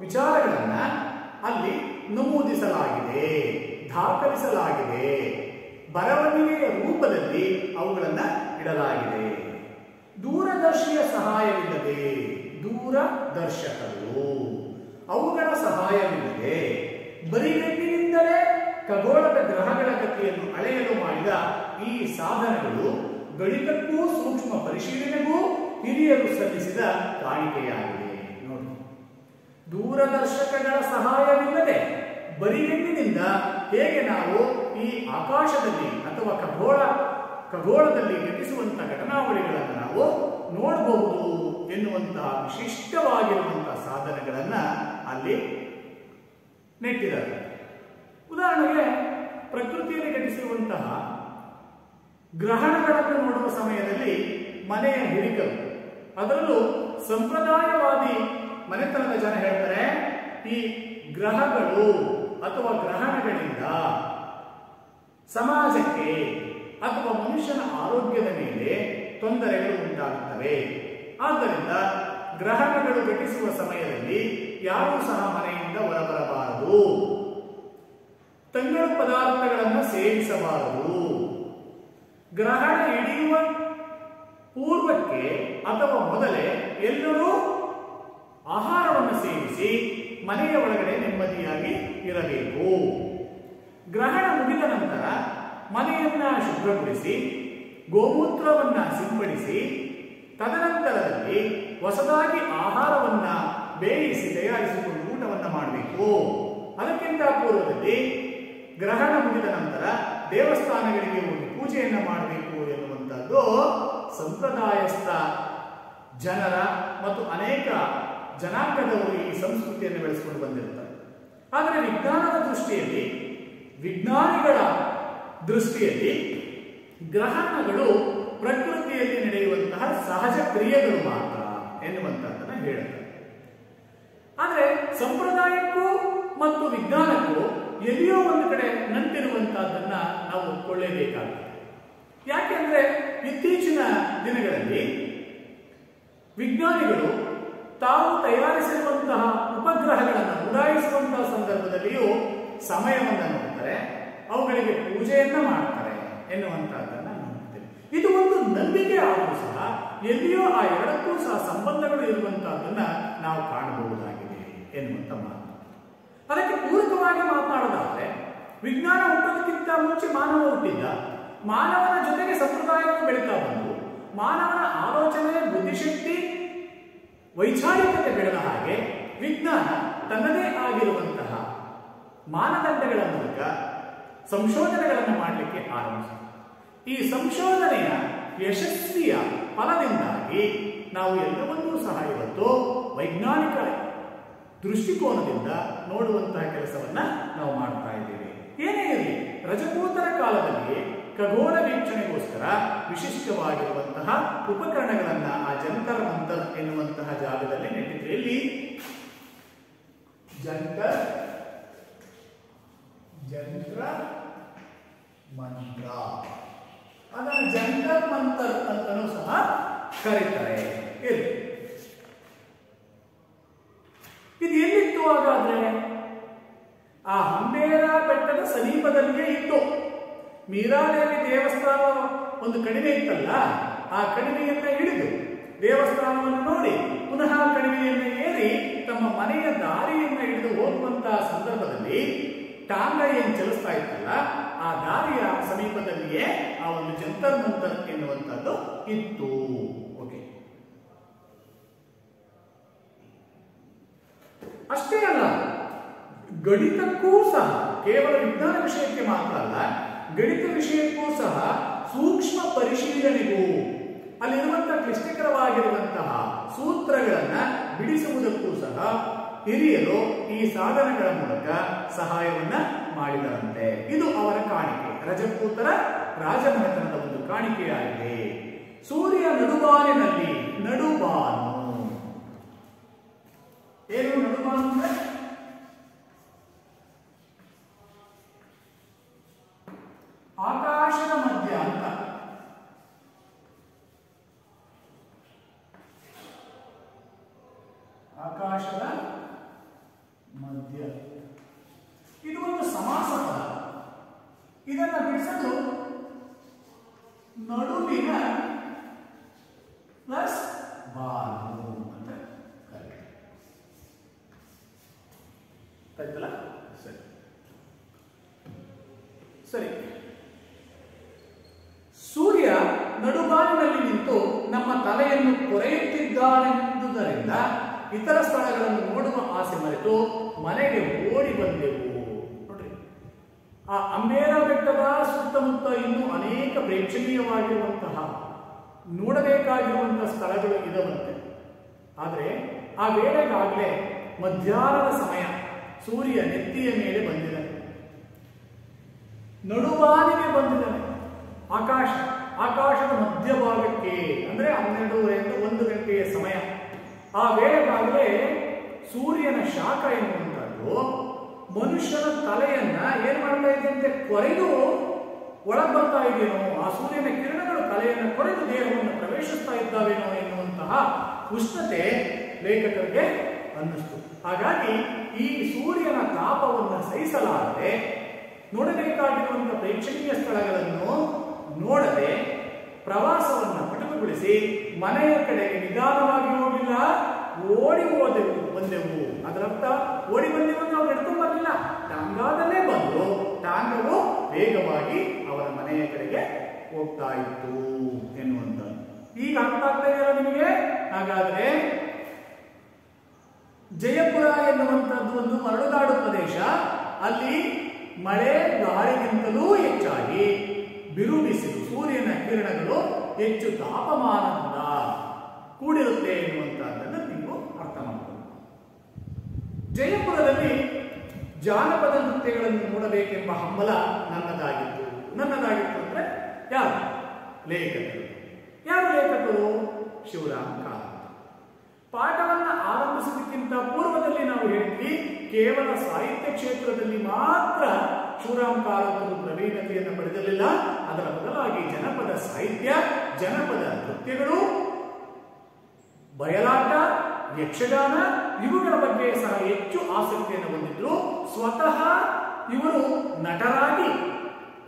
ವಿಚಾರಗಳನ್ನ ಅಲ್ಲಿ ನಮೂದಿಸಲಾಗಿದೆ, ದಾಖಲಿಸಲಾಗಿದೆ. ಬರವಣಿಗೆಯ ರೂಪದಲ್ಲಿ ಅವುಗಳನ್ನ ಇಡಲಾಗಿದೆ. ದೂರದರ್ಶಿಯ ಸಹಾಯವಿಲ್ಲದೆ, ದೂರದರ್ಶಕರು ಅವುಗಳ ಸಹಾಯವಿಲ್ಲದೆ ಬರಿಗಣ್ಣಿನಿಂದಲೇ ಖಗೋಳದ ಗ್ರಹಗಳ ಗತಿಯನ್ನು ಅಳೆಯಲು ಮಾಡಿದ ಈ ಸಾಧನಗಳು ಗಣಿತಕ್ಕೂ ಸೂಕ್ಷ್ಮ ಪರಿಶೀಲನೆಗೂ ಹಿರಿಯರು ಸಲ್ಲಿಸಿದ ಕಾಣಿಕೆಯಾಗಿದೆ. ನೋಡಿ, ದೂರದರ್ಶಕಗಳ ಸಹಾಯವಿಲ್ಲದೆ ಬರಿಗಣ್ಣಿನಿಂದ ಹೇಗೆ ನಾವು ಈ ಆಕಾಶದಲ್ಲಿ ಅಥವಾ ಖಗೋಳದಲ್ಲಿ ಘಟಿಸುವಂತಹ ಘಟನಾವಳಿಗಳನ್ನು ನಾವು ನೋಡಬಹುದು ಎನ್ನುವಂತಹ ವಿಶಿಷ್ಟವಾಗಿರುವಂತಹ ಸಾಧನಗಳನ್ನ ಅಲ್ಲಿ ನೆಟ್ಟಿದ್ದಾರೆ. ಉದಾಹರಣೆಗೆ ಪ್ರಕೃತಿಯಲ್ಲಿ ಘಟಿಸಿರುವಂತಹ ಗ್ರಹಣಗಳನ್ನು ನೋಡುವ ಸಮಯದಲ್ಲಿ ಮನೆಯ ಹಿರಿಕರು, ಅದರಲ್ಲೂ ಸಂಪ್ರದಾಯವಾದಿ ಮನೆತನದ ಜನ ಹೇಳ್ತಾರೆ, ಈ ಗ್ರಹಗಳು ಅಥವಾ ಗ್ರಹಣಗಳಿಂದ ಸಮಾಜಕ್ಕೆ ಅಥವಾ ಮನುಷ್ಯನ ಆರೋಗ್ಯದ ಮೇಲೆ ತೊಂದರೆಗಳು ಉಂಟಾಗುತ್ತವೆ. ಆದ್ದರಿಂದ ಗ್ರಹಣಗಳು ಘಟಿಸುವ ಸಮಯದಲ್ಲಿ ಯಾರೂ ಸಹ ಮನೆಯಿಂದ ಹೊರಬರಬಾರದು, ತಂಗಳು ಪದಾರ್ಥಗಳನ್ನು ಸೇವಿಸಬಾರದು, ಗ್ರಹಣ ಹಿಡಿಯುವ ಪೂರ್ವಕ್ಕೆ ಅಥವಾ ಮೊದಲೇ ಎಲ್ಲರೂ ಆಹಾರವನ್ನು ಸೇವಿಸಿ ಮನೆಯ ಒಳಗಡೆ ನೆಮ್ಮದಿಯಾಗಿ ಇರಬೇಕು. ಗ್ರಹಣ ಮುಗಿದ ನಂತರ ಮನೆಯನ್ನ ಶುಭ್ರಗೊಳಿಸಿ ಗೋಮೂತ್ರವನ್ನ ಸಿಂಪಡಿಸಿ ತದನಂತರದಲ್ಲಿ ಹೊಸದಾಗಿ ಆಹಾರವನ್ನ ಬೇಯಿಸಿ ತಯಾರಿಸಿಕೊಂಡು ಊಟವನ್ನ ಮಾಡಬೇಕು. ಅದಕ್ಕಿಂತ ಪೂರ್ವದಲ್ಲಿ ಗ್ರಹಣ ಮುಗಿದ ನಂತರ ದೇವಸ್ಥಾನಗಳಿಗೆ ಹೋಗಿ ಪೂಜೆ ಸಂಪ್ರದಾಯಸ್ಥ ಜನರ ಮತ್ತು ಅನೇಕ ಜನಾಂಗದವರು ಈ ಸಂಸ್ಕೃತಿಯನ್ನು ಬೆಳೆಸಿಕೊಂಡು ಬಂದಿರ್ತಾರೆ. ಆದರೆ ವಿಜ್ಞಾನದ ದೃಷ್ಟಿಯಲ್ಲಿ, ವಿಜ್ಞಾನಿಗಳ ದೃಷ್ಟಿಯಲ್ಲಿ ಗ್ರಹಣಗಳು ಪ್ರಕೃತಿಯಲ್ಲಿ ನಡೆಯುವಂತಹ ಸಹಜ ಕ್ರಿಯೆಗಳು ಮಾತ್ರ ಎನ್ನುವಂತಹದ್ದನ್ನು ಹೇಳುತ್ತಾರೆ. ಆದರೆ ಸಂಪ್ರದಾಯಕ್ಕೂ ಮತ್ತು ವಿಜ್ಞಾನಕ್ಕೂ ಎಲ್ಲಿಯೋ ಒಂದು ಕಡೆ ನಂಟಿರುವಂತಹದ್ದನ್ನ ನಾವು ಒಪ್ಪಿಕೊಳ್ಳೇಬೇಕಾಗುತ್ತೆ. ಯಾಕೆಂದ್ರೆ ಇತ್ತೀಚಿನ ದಿನಗಳಲ್ಲಿ ವಿಜ್ಞಾನಿಗಳು ತಾವು ತಯಾರಿಸಿರುವಂತಹ ಉಪಗ್ರಹಗಳನ್ನು ಉಡಾಯಿಸುವಂತಹ ಸಂದರ್ಭದಲ್ಲಿಯೂ ಸಮಯವನ್ನು ನೋಡ್ತಾರೆ, ಅವುಗಳಿಗೆ ಪೂಜೆಯನ್ನ ಮಾಡ್ತಾರೆ ಎನ್ನುವಂತಹದ್ದನ್ನ ನೋಡ್ತೇವೆ. ಇದು ಒಂದು ನಂಬಿಕೆ ಆದರೂ ಸಹ ಎಲ್ಲಿಯೋ ಆ ಎರಡಕ್ಕೂ ಸಹ ಸಂಬಂಧಗಳು ಇರುವಂತಹದ್ದನ್ನ ನಾವು ಕಾಣಬಹುದಾಗಿದೆ ಎನ್ನುವಂತ ಮಾತು. ಅದಕ್ಕೆ ಪೂರಕವಾಗಿ ಮಾತನಾಡೋದಾದ್ರೆ, ವಿಜ್ಞಾನ ಹುಟ್ಟೋದಕ್ಕಿಂತ ಮುಂಚೆ ಮಾನವ ಹುಟ್ಟಿದ್ದ, ಮಾನವನ ಜೊತೆಗೆ ಸಂಪ್ರದಾಯವನ್ನು ಬೆಳೀತಾ ಬಂದು ಮಾನವನ ಆಲೋಚನೆ, ಬುದ್ಧಿಶಕ್ತಿ, ವೈಚಾರಿಕತೆ ಬೆಳೆದ ಹಾಗೆ ವಿಜ್ಞಾನ ತನ್ನದೇ ಆಗಿರುವಂತಹ ಮಾನದಂಡಗಳ ಮೂಲಕ ಸಂಶೋಧನೆಗಳನ್ನು ಮಾಡಲಿಕ್ಕೆ ಆರಂಭಿಸಿದೆ. ಈ ಸಂಶೋಧನೆಯ ಯಶಸ್ವಿಯ ಫಲದಿಂದಾಗಿ ನಾವು ಎಲ್ಲವನ್ನೂ ಸಹ ಇವತ್ತು ವೈಜ್ಞಾನಿಕ ದೃಷ್ಟಿಕೋನದಿಂದ ನೋಡುವಂತಹ ಕೆಲಸವನ್ನ ನಾವು ಮಾಡ್ತಾ ಇದ್ದೇವೆ. ಏನೇ ಇರಲಿ, ರಜಪೂತರ ಕಾಲದಲ್ಲಿ ಖಗೋಳ ವೀಕ್ಷಣೆಗೋಸ್ಕರ ವಿಶಿಷ್ಟವಾಗಿರುವಂತಹ ಉಪಕರಣಗಳನ್ನ ಆ ಜಂತರ್ ಮಂತರ್ ಎನ್ನುವಂತಹ ಜಾಗದಲ್ಲಿ ನೆಟ್ಟಿದ್ರು. ಎಲ್ಲಿ? ಜಂತರ್ ಜಂತ್ರ ಮಂತ್ರ, ಅದನ್ನು ಜಂತರ್ ಮಂತರ್ ಅಂತಲೂ ಸಹ ಕರೀತಾರೆ. ಇದು ಎಲ್ಲಿತ್ತು ಹಾಗಾದ್ರೆ? ಆ ಹಂಬೇರ ಬೆಟ್ಟದ ಸಮೀಪದಲ್ಲಿಯೇ ಇತ್ತು. ಮೀರಾದೇವಿ ದೇವಸ್ಥಾನ ಒಂದು ಕಣಿವೆ ಇತ್ತಲ್ಲ, ಆ ಕಣಿವೆಯನ್ನ ಹಿಡಿದು ದೇವಸ್ಥಾನವನ್ನು ನೋಡಿ ಪುನಃ ಕಣಿವೆಯನ್ನು ಏರಿ ತಮ್ಮ ಮನೆಯ ದಾರಿಯನ್ನು ಹಿಡಿದು ಹೋಗುವಂತಹ ಸಂದರ್ಭದಲ್ಲಿ ಟಾಂಗ ಏನು ಚಲಿಸ್ತಾ ಇತ್ತಲ್ಲ, ಆ ದಾರಿಯ ಸಮೀಪದಲ್ಲಿಯೇ ಆ ಒಂದು ಜಂತರ್ ಮಂತರ್ ಎನ್ನುವಂಥದ್ದು ಇತ್ತು. ಓಕೆ, ಅಷ್ಟೇ ಅಲ್ಲ, ಗಣಿತಕ್ಕೂ ಸಹ, ಕೇವಲ ವಿಜ್ಞಾನ ವಿಷಯಕ್ಕೆ ಮಾತ್ರ ಅಲ್ಲ, ಗಣಿತ ವಿಷಯಕ್ಕೂ ಸಹ ಸೂಕ್ಷ್ಮ ಪರಿಶೀಲನೆಗೂ ಅಲ್ಲಿರುವಂತಹ ಕ್ಲಿಷ್ಟಕರವಾಗಿರುವಂತಹ ಸೂತ್ರಗಳನ್ನ ಬಿಡಿಸುವುದಕ್ಕೂ ಸಹ ಹಿರಿಯರು ಈ ಸಾಧನಗಳ ಮೂಲಕ ಸಹಾಯವನ್ನ ಮಾಡಿದರಂತೆ. ಇದು ಅವರ ಕಾಣಿಕೆ, ರಜಪೂತರ ರಾಜಮನೆತನದ ಒಂದು ಕಾಣಿಕೆಯಾಗಿದೆ. ಸೂರ್ಯ ನಡುಬಾನಿನಲ್ಲಿ, ನಡುಬಾನು ಏನು? ನಡುಬಾನು ಅಂದ್ರೆ ಆಕಾಶದ ಮಧ್ಯ ಅಂತ. ಆಕಾಶದ ಮಧ್ಯ ಇದು ಒಂದು ಸಮಾಸ ಪದ. ಇದನ್ನು ಬಿಡಿಸಲು ನಡುವಿನ ಪ್ಲಸ್ ಬಾನು ಅಂತ ಕರೀತಾರಲ್ಲ. ಸರಿ ಸರಿ. ಸೂರ್ಯ ನಡುಬಾನಿನಲ್ಲಿ ನಿಂತು ನಮ್ಮ ತಲೆಯನ್ನು ಕೊರೆಯುತ್ತಿದ್ದಾನೆಂದುದರಿಂದ ಇತರ ಸ್ಥಳಗಳನ್ನು ನೋಡುವ ಆಸೆ ಮರೆತು ಮನೆಗೆ ಓಡಿ ಬಂದೆವು. ನೋಡ್ರಿ, ಆ ಅಂಬೇರ ಬೆಟ್ಟದ ಸುತ್ತಮುತ್ತ ಇನ್ನೂ ಅನೇಕ ಪ್ರೇಕ್ಷಣೀಯವಾಗಿರುವಂತಹ ನೋಡಬೇಕಾಗಿರುವಂತಹ ಸ್ಥಳಗಳು ಇದಾವಂತೆ. ಆದರೆ ಆ ವೇಳೆಗಾಗಲೇ ಮಧ್ಯಾಹ್ನದ ಸಮಯ, ಸೂರ್ಯ ನೆತ್ತಿಯ ಮೇಲೆ ಬಂದಿದ್ದಾನೆ, ನಡುಬಾನಿಗೆ ಬಂದಿದ್ದಾನೆ. ಆಕಾಶದ ಮಧ್ಯಭಾಗಕ್ಕೆ, ಅಂದ್ರೆ 12 1 ಗಂಟೆಯ ಸಮಯ. ಆ ವೇಳೆಗಾಗಲೇ ಸೂರ್ಯನ ಶಾಖ ಎನ್ನುವಂಥದ್ದು ಮನುಷ್ಯನ ತಲೆಯನ್ನ ಏನ್ ಮಾಡ್ತಾ ಇದೆಯಂತೆ, ಕೊರೆದು ಒಳಗೆ ಬರ್ತಾ ಇದೆಯೇನೋ, ಆ ಸೂರ್ಯನ ಕಿರಣಗಳು ತಲೆಯನ್ನು ಕೊರೆದು ದೇಹವನ್ನು ಪ್ರವೇಶಿಸ್ತಾ ಇದ್ದಾವೇನೋ ಎನ್ನುವಂತಹ ಉಷ್ಣತೆ ಲೇಖಕರಿಗೆ ಅನ್ನಿಸ್ತು. ಹಾಗಾಗಿ ಈ ಸೂರ್ಯನ ತಾಪವನ್ನು ಸಹಿಸಲಾರದೆ ನೋಡಬೇಕಾಗಿರುವಂತಹ ಪ್ರೇಕ್ಷಣೀಯ ಸ್ಥಳಗಳನ್ನು ನೋಡದೆ ಪ್ರವಾಸವನ್ನು ಪಟುಕುಗೊಳಿಸಿ ಮನೆಯ ಕಡೆಗೆ ನಿಧಾನವಾಗಿ ಹೋಗಿಲ್ಲ, ಓಡಿ ಬಂದೆವು. ಅದರರ್ಥ ಓಡಿ ಬಂದೆವು, ನಾವು ನಡ್ಕೊಂಡು ಬರಲಿಲ್ಲ, ಟಾಂಗಾದಲ್ಲೇ ಬಂದು ಟಾಂಗವು ವೇಗವಾಗಿ ಅವರ ಮನೆಯ ಕಡೆಗೆ ಹೋಗ್ತಾ ಇತ್ತು ಎನ್ನುವಂಥದ್ದು. ಈಗ ಅರ್ಥ ಆಗ್ತಾ ಇದೆಯಲ್ಲ ನಿಮಗೆ? ಹಾಗಾದ್ರೆ ಜಯಪುರ ಎನ್ನುವಂಥದ್ದು ಒಂದು ಮರಳುಗಾಡು ಪ್ರದೇಶ. ಅಲ್ಲಿ ಮಳೆ ಗಾಳಿಗಿಂತಲೂ ಹೆಚ್ಚಾಗಿ ಬಿರು ಬಿಸಿಲು, ಸೂರ್ಯನ ಕಿರಣಗಳು ಹೆಚ್ಚು ತಾಪಮಾನದಿಂದ ಕೂಡಿರುತ್ತೆ ಎನ್ನುವಂತಹದ್ದನ್ನು ನೀವು ಅರ್ಥ ಮಾಡಬಹುದು. ಜಯಪುರದಲ್ಲಿ ಜಾನಪದ ನೃತ್ಯಗಳನ್ನು ನೋಡಬೇಕೆಂಬ ಹಂಬಲ ನನ್ನದಾಗಿತ್ತು. ಅಂದ್ರೆ ಯಾರು? ಲೇಖಕರು. ಯಾರು ಲೇಖಕರು? ಶಿವರಾಮ ಕಾರಂತ. ಪಾಠವನ್ನ ಆರಂಭಿಸುವುದಕ್ಕಿಂತ ಪೂರ್ವದಲ್ಲಿ ನಾವು ಹೇಳಿದ್ವಿ, ಕೇವಲ ಸಾಹಿತ್ಯ ಕ್ಷೇತ್ರದಲ್ಲಿ ಮಾತ್ರ ಶಿವರಾಮ ಕಾರಂತರು ಪ್ರವೀಣತೆಯನ್ನು ಪಡೆದಿರಲಿಲ್ಲ. ಅದರ ಬದಲಾಗಿ ಜನಪದ ಸಾಹಿತ್ಯ, ಜನಪದ ನೃತ್ಯಗಳು, ಬಯಲಾಟ, ಯಕ್ಷಗಾನ ಇವುಗಳ ಬಗ್ಗೆ ಸಹ ಹೆಚ್ಚು ಆಸಕ್ತಿಯನ್ನು ಹೊಂದಿದ್ರು. ಸ್ವತಃ ಇವರು ನಟರಾಗಿ,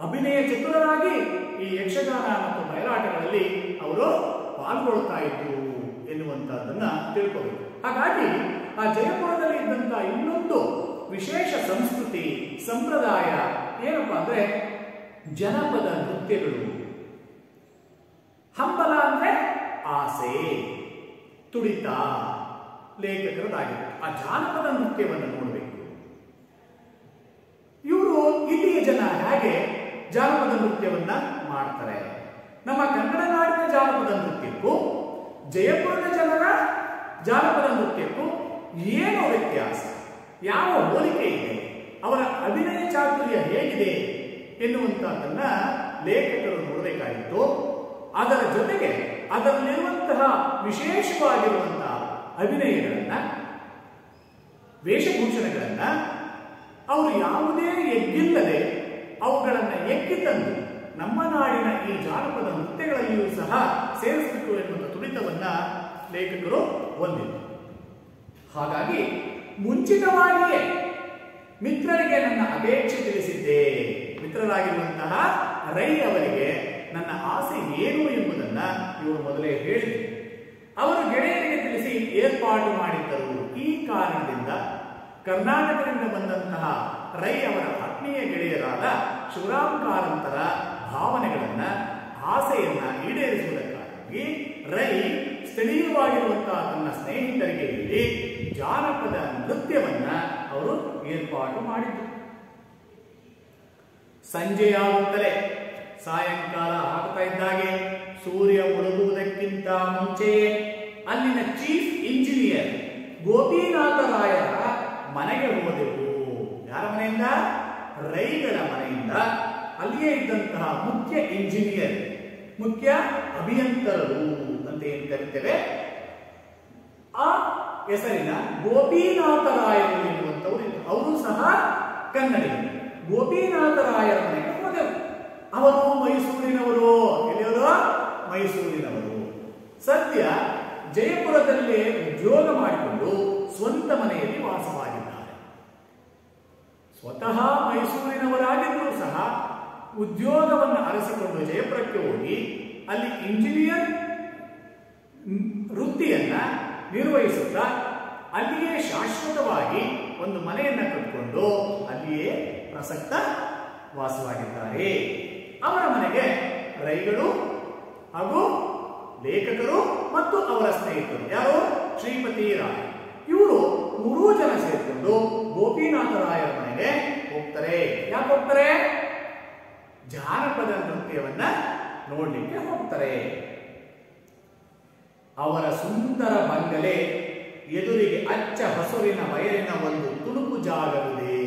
ಅಭಿನಯ ಚತುರರಾಗಿ ಈ ಯಕ್ಷಗಾನ ಮತ್ತು ಬಯಲಾಟಗಳಲ್ಲಿ ಅವರು ಪಾಲ್ಗೊಳ್ತಾ ಇದ್ರು ಎನ್ನುವಂತಹದನ್ನ ತಿಳ್ಕೋಬೇಕು. ಹಾಗಾಗಿ ಆ ಜಯಪುರದಲ್ಲಿ ಇದ್ದಂತಹ ಇನ್ನೊಂದು ವಿಶೇಷ ಸಂಸ್ಕೃತಿ, ಸಂಪ್ರದಾಯ ಏನಪ್ಪಾ ಅಂದ್ರೆ ಜನಪದ ನೃತ್ಯಗಳು. ಹಂಬಲ ಅಂದ್ರೆ ಆಸೆ, ತುಡಿತ ಲೇಖಕರದಾಗಿದೆ. ಆ ಜಾನಪದ ನೃತ್ಯವನ್ನು ನೋಡಬೇಕು. ಇವರು ಇಲ್ಲಿಯ ಜನ ಹೇಗೆ ಜಾನಪದ ನೃತ್ಯವನ್ನ ಮಾಡ್ತಾರೆ, ನಮ್ಮ ಕನ್ನಡ ನಾಡಿನ ಜಾನಪದ ನೃತ್ಯಕ್ಕೂ ಜಯಪುರದ ಜನರ ಜಾನಪದ ನೃತ್ಯಕ್ಕೂ ಏನು ವ್ಯತ್ಯಾಸ, ಯಾವ ಹೋಲಿಕೆ ಇದೆ, ಅವರ ಅಭಿನಯ ಚಾತುರ್ಯ ಹೇಗಿದೆ ಎನ್ನುವಂತಹದನ್ನ ಲೇಖಕರು ನೋಡಬೇಕಾಗಿತ್ತು. ಅದರ ಜೊತೆಗೆ ಅದರಲ್ಲಿರುವಂತಹ ವಿಶೇಷವಾಗಿರುವಂತಹ ಅಭಿನಯಗಳನ್ನ, ವೇಷಭೂಷಣಗಳನ್ನ ಅವರು ಯಾವುದೇ ಎಗ್ಗಿಲ್ಲದೆ ಅವುಗಳನ್ನ ಎಕ್ಕಿ ತಂದು ನಮ್ಮ ನಾಡಿನ ಈ ಜಾನಪದ ನೃತ್ಯಗಳಲ್ಲಿಯೂ ಸಹ ಸೇರಿಸಬೇಕು ಎನ್ನುವ ತುಡಿತವನ್ನ ಲೇಖಕರು ಹೊಂದಿದರು. ಹಾಗಾಗಿ ಮುಂಚಿತವಾಗಿಯೇ ಮಿತ್ರರಿಗೆ ನನ್ನ ಅಪೇಕ್ಷೆ ತಿಳಿಸಿದ್ದೆ. ಮಿತ್ರರಾಗಿರುವಂತಹ ರೈ ಅವರಿಗೆ ನನ್ನ ಆಸೆ ಏನು ಎಂಬುದನ್ನ ಇವರು ಮೊದಲೇ ಹೇಳಿದರು. ಅವರು ಗೆಳೆಯರಿಗೆ ತಿಳಿಸಿ ಏರ್ಪಾಡು ಮಾಡಿದ್ದರು. ಈ ಕಾರಣದಿಂದ ಕರ್ನಾಟಕದಿಂದ ಬಂದಂತಹ ರೈ ಅವರ ಆತ್ಮೀಯ ಗೆಳೆಯರಾದ ಶಿವರಾಮ ಕಾರಂತರ ಭಾವನೆಗಳನ್ನ, ಆಸೆಯನ್ನ ಈಡೇರಿಸುವುದಕ್ಕಾಗಿ ರೈ ಸ್ಥಳೀಯವಾಗಿರುವಂತಹ ತನ್ನ ಸ್ನೇಹಿತರಿಗೆ ಹೇಳಿ ಜಾನಪದ ನೃತ್ಯವನ್ನ ಅವರು ಏರ್ಪಾಡು ಮಾಡಿದ್ರು. ಸಂಜೆಯಾಗುತ್ತಲೇ ಸಾಯಂಕಾಲ ಆಗ್ತಾ ಇದ್ದಾಗೆ ಸೂರ್ಯ ಮುಳುಗುವುದಕ್ಕಿಂತ ಮುಂಚೆಯೇ ಅಲ್ಲಿನ ಚೀಫ್ ಇಂಜಿನಿಯರ್ ಗೋಪಿನಾಥರಾಯರ ಮನೆಗೆ ಹೋದೆವು. ಯಾರ ಮನೆಯಿಂದ? ರೈಗಳ ಮನೆಯಿಂದ. ಅಲ್ಲಿಯೇ ಇದ್ದಂತಹ ಮುಖ್ಯ ಇಂಜಿನಿಯರ್, ಮುಖ್ಯ ಅಭಿಯಂತರರು ಅಂತ ಏನು ಕರಿತೇವೆ, ಆ ಹೆಸರಿನ ಗೋಪಿನಾಥರಾಯರು ಎನ್ನುವಂಥವರು ಇದ್ದರು. ಅವರು ಸಹ ಕನ್ನಡಿಗರು. ಗೋಪಿನಾಥರಾಯರ ಮನೆಗೆ ಹೋದೆವು. ಅವರು ಮೈಸೂರಿನವರು. ಎಲ್ಲಿಯವರು? ಮೈಸೂರಿನವರು. ಸದ್ಯ ಜಯಪುರದಲ್ಲೇ ಉದ್ಯೋಗ ಮಾಡಿಕೊಂಡು ಸ್ವಂತ ಮನೆಯಲ್ಲಿ ವಾಸವಾಗಿದ್ದಾರೆ. ಸ್ವತಃ ಮೈಸೂರಿನವರಾಗಿದ್ದರೂ ಸಹ ಉದ್ಯೋಗವನ್ನು ಅರಸಿಕೊಂಡು ಜಯಪುರಕ್ಕೆ ಹೋಗಿ ಅಲ್ಲಿ ಇಂಜಿನಿಯರ್ ವೃತ್ತಿಯನ್ನ ನಿರ್ವಹಿಸುತ್ತಾ ಅಲ್ಲಿಯೇ ಶಾಶ್ವತವಾಗಿ ಒಂದು ಮನೆಯನ್ನ ಕಟ್ಟಿಕೊಂಡು ಅಲ್ಲಿಯೇ ಪ್ರಸಕ್ತ ವಾಸವಾಗಿದ್ದಾರೆ. ಅವರ ಮನೆಗೆ ರೈಗಳು ಹಾಗೂ ಲೇಖಕರು ಮತ್ತು ಅವರ ಸ್ನೇಹಿತರು, ಯಾರು? ಶ್ರೀಪತಿ ರಾಯ್, ಇವರು 3 ಜನ ಸೇರಿಕೊಂಡು ಗೋಪಿನಾಥರಾಯರ ಮನೆಗೆ ಹೋಗ್ತಾರೆ. ಯಾಕೆ ಹೋಗ್ತಾರೆ? ಜಾನಪದ ನೃತ್ಯವನ್ನ ನೋಡ್ಲಿಕ್ಕೆ ಹೋಗ್ತಾರೆ. ಅವರ ಸುಂದರ ಬಂಗಲೆ ಎದುರಿಗೆ ಹಚ್ಚ ಹಸುರಿನ ಬಯಲಿನ ಒಂದು ತುಣುಕು ಜಾಗವಿದೆ.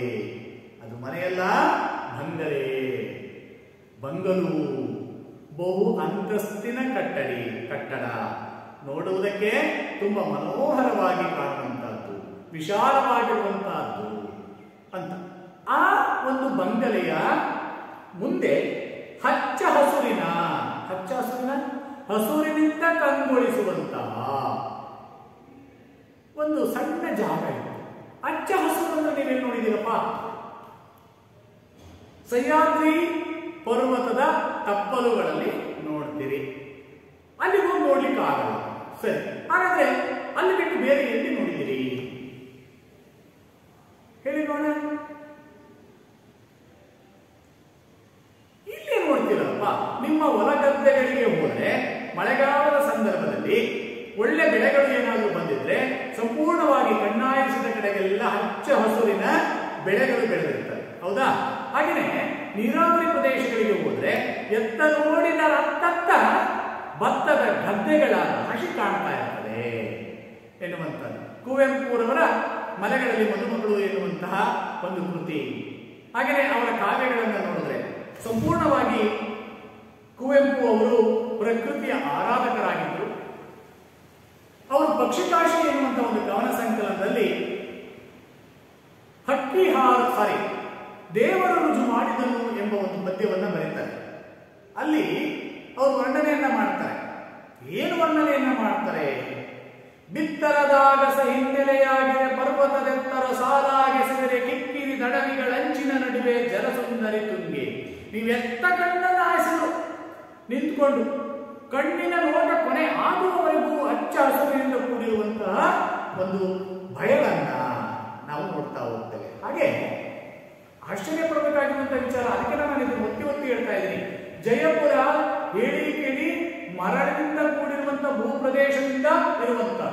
ಅದು ಮನೆಯಲ್ಲ, ಬಂಗಲೆ, ಬಂಗಲು. ಬಹು ಅಂತಸ್ತಿನ ಕಟ್ಟಡ, ನೋಡುವುದಕ್ಕೆ ತುಂಬಾ ಮನೋಹರವಾಗಿ ಕಾಣುವಂತಹದ್ದು, ವಿಶಾಲವಾಗಿರುವಂತಹದ್ದು ಅಂತ. ಆ ಒಂದು ಬಂಗಲೆಯ ಮುಂದೆ ಹಚ್ಚ ಹಸುರಿನಿಂದ ಕಂಗೊಳಿಸುವಂತಹ ಒಂದು ಸಣ್ಣ ಜಾಗ ಇದೆ. ಹಚ್ಚ ಹಸುರನ್ನು ನೀವೇನು ನೋಡಿದ್ದೀರಪ್ಪ? ಸಹ್ಯಾದ್ರಿ ಪರ್ವತದ ತಪ್ಪಲುಗಳಲ್ಲಿ ನೋಡ್ತೀರಿ. ಅಲ್ಲಿ ಹೋಗಿ ನೋಡ್ಲಿಕ್ಕೆ ಆಗಲ್ಲ. ಸರಿ, ಹಾಗಾದ್ರೆ ಅಲ್ಲಿ ಬಿಟ್ಟು ಬೇರೆ ಎಲ್ಲಿ ನೋಡಿದಿರಿ ಹೇಳಿ ನೋಡ. ಇಲ್ಲೇ ನೋಡ್ತೀರಪ್ಪ. ನಿಮ್ಮ ಹೊಲ ಗದ್ದೆಗಳಿಗೆ ಹೋದ್ರೆ ಮಳೆಗಾಲದ ಸಂದರ್ಭದಲ್ಲಿ ಒಳ್ಳೆ ಬೆಳೆಗಳು ಏನಾದರೂ ಬಂದಿದ್ರೆ ಸಂಪೂರ್ಣವಾಗಿ ಕಣ್ಣಾಯಿಸಿದ ಕಡೆಗೆಲ್ಲ ಹಚ್ಚ ಹಸುರಿನ ಬೆಳೆಗಳು ಬೆಳೆದಿರ್ತವೆ. ಹೌದಾ? ಹಾಗೆಯೇ ನೀರಾವರಿ ಪ್ರದೇಶಗಳಿಗೆ ಹೋದ್ರೆ ಎತ್ತ ನೋಡಿದರತ್ತ ಭತ್ತದ ಗದ್ದೆಗಳ ರಾಶಿ ಕಾಣ್ತಾ ಇರ್ತದೆ ಎನ್ನುವಂಥದ್ದು ಕುವೆಂಪುರವರ ಮಲೆಗಳಲ್ಲಿ ಮದುಮಗಳು ಎನ್ನುವಂತಹ ಒಂದು ಕೃತಿ. ಹಾಗೆಯೇ ಅವರ ಕಾವ್ಯಗಳನ್ನು ನೋಡಿದ್ರೆ ಸಂಪೂರ್ಣವಾಗಿ ಕುವೆಂಪು ಅವರು ಪ್ರಕೃತಿಯ ಆರಾಧಕರಾಗಿದ್ದರು. ಅವರು ಪಕ್ಷಿಕಾಶಿ ಎನ್ನುವಂತಹ ಒಂದು ಕವನ ಸಂಕಲನದಲ್ಲಿ ದೇವರು ರುಜು ಮಾಡಿದನು ಎಂಬ ಒಂದು ಪದ್ಯವನ್ನು ಬರೀತಾರೆ. ಅಲ್ಲಿ ಅವರು ವರ್ಣನೆಯನ್ನ ಮಾಡ್ತಾರೆ. ಏನು ವರ್ಣನೆಯನ್ನ ಮಾಡ್ತಾರೆ? ಬಿತ್ತರದಾಗಸ ಹಿನ್ನೆಲೆಯಾಗಿದೆ ಪರ್ವತದೆತ್ತರ ಸಾಲಾಗೆಸೆದರೆ ಕಿಕ್ಕಿರಿ ದಡವಿಗಳಂಚಿನ ನಡುವೆ ಜಲಸುಂದರಿ ತುಂಗೆ. ನೀವೆತ್ತ ಕಣ್ಣನ್ನು ಆಸೆರು ನಿಂತ್ಕೊಂಡು ಕಣ್ಣಿನ ನೋಟ ಕೊನೆ ಆಗುವವರೆಗೂ ಹಚ್ಚ ಹಸುವಿನಿಂದ ಕೂಡಿರುವಂತಹ ಒಂದು ಬಯಲನ್ನ ನಾವು ನೋಡ್ತಾ ಹೋಗ್ತೇವೆ. ಹಾಗೆ ಆಶ್ಚರ್ಯ ಪಡಬೇಕಾಗಿರುವಂತಹ ವಿಚಾರ, ಅದಕ್ಕೆ ನಾನು ಇದನ್ನು ಒತ್ತಿ ಒತ್ತಿ ಹೇಳ್ತಾ ಇದ್ದೀನಿ. ಜಯಪುರ ಹೇಳಿ ಕೇಳಿ ಮರಳಿನಿಂದ ಕೂಡಿರುವಂತಹ ಭೂಪ್ರದೇಶದಿಂದ ಇರುವಂತಹ,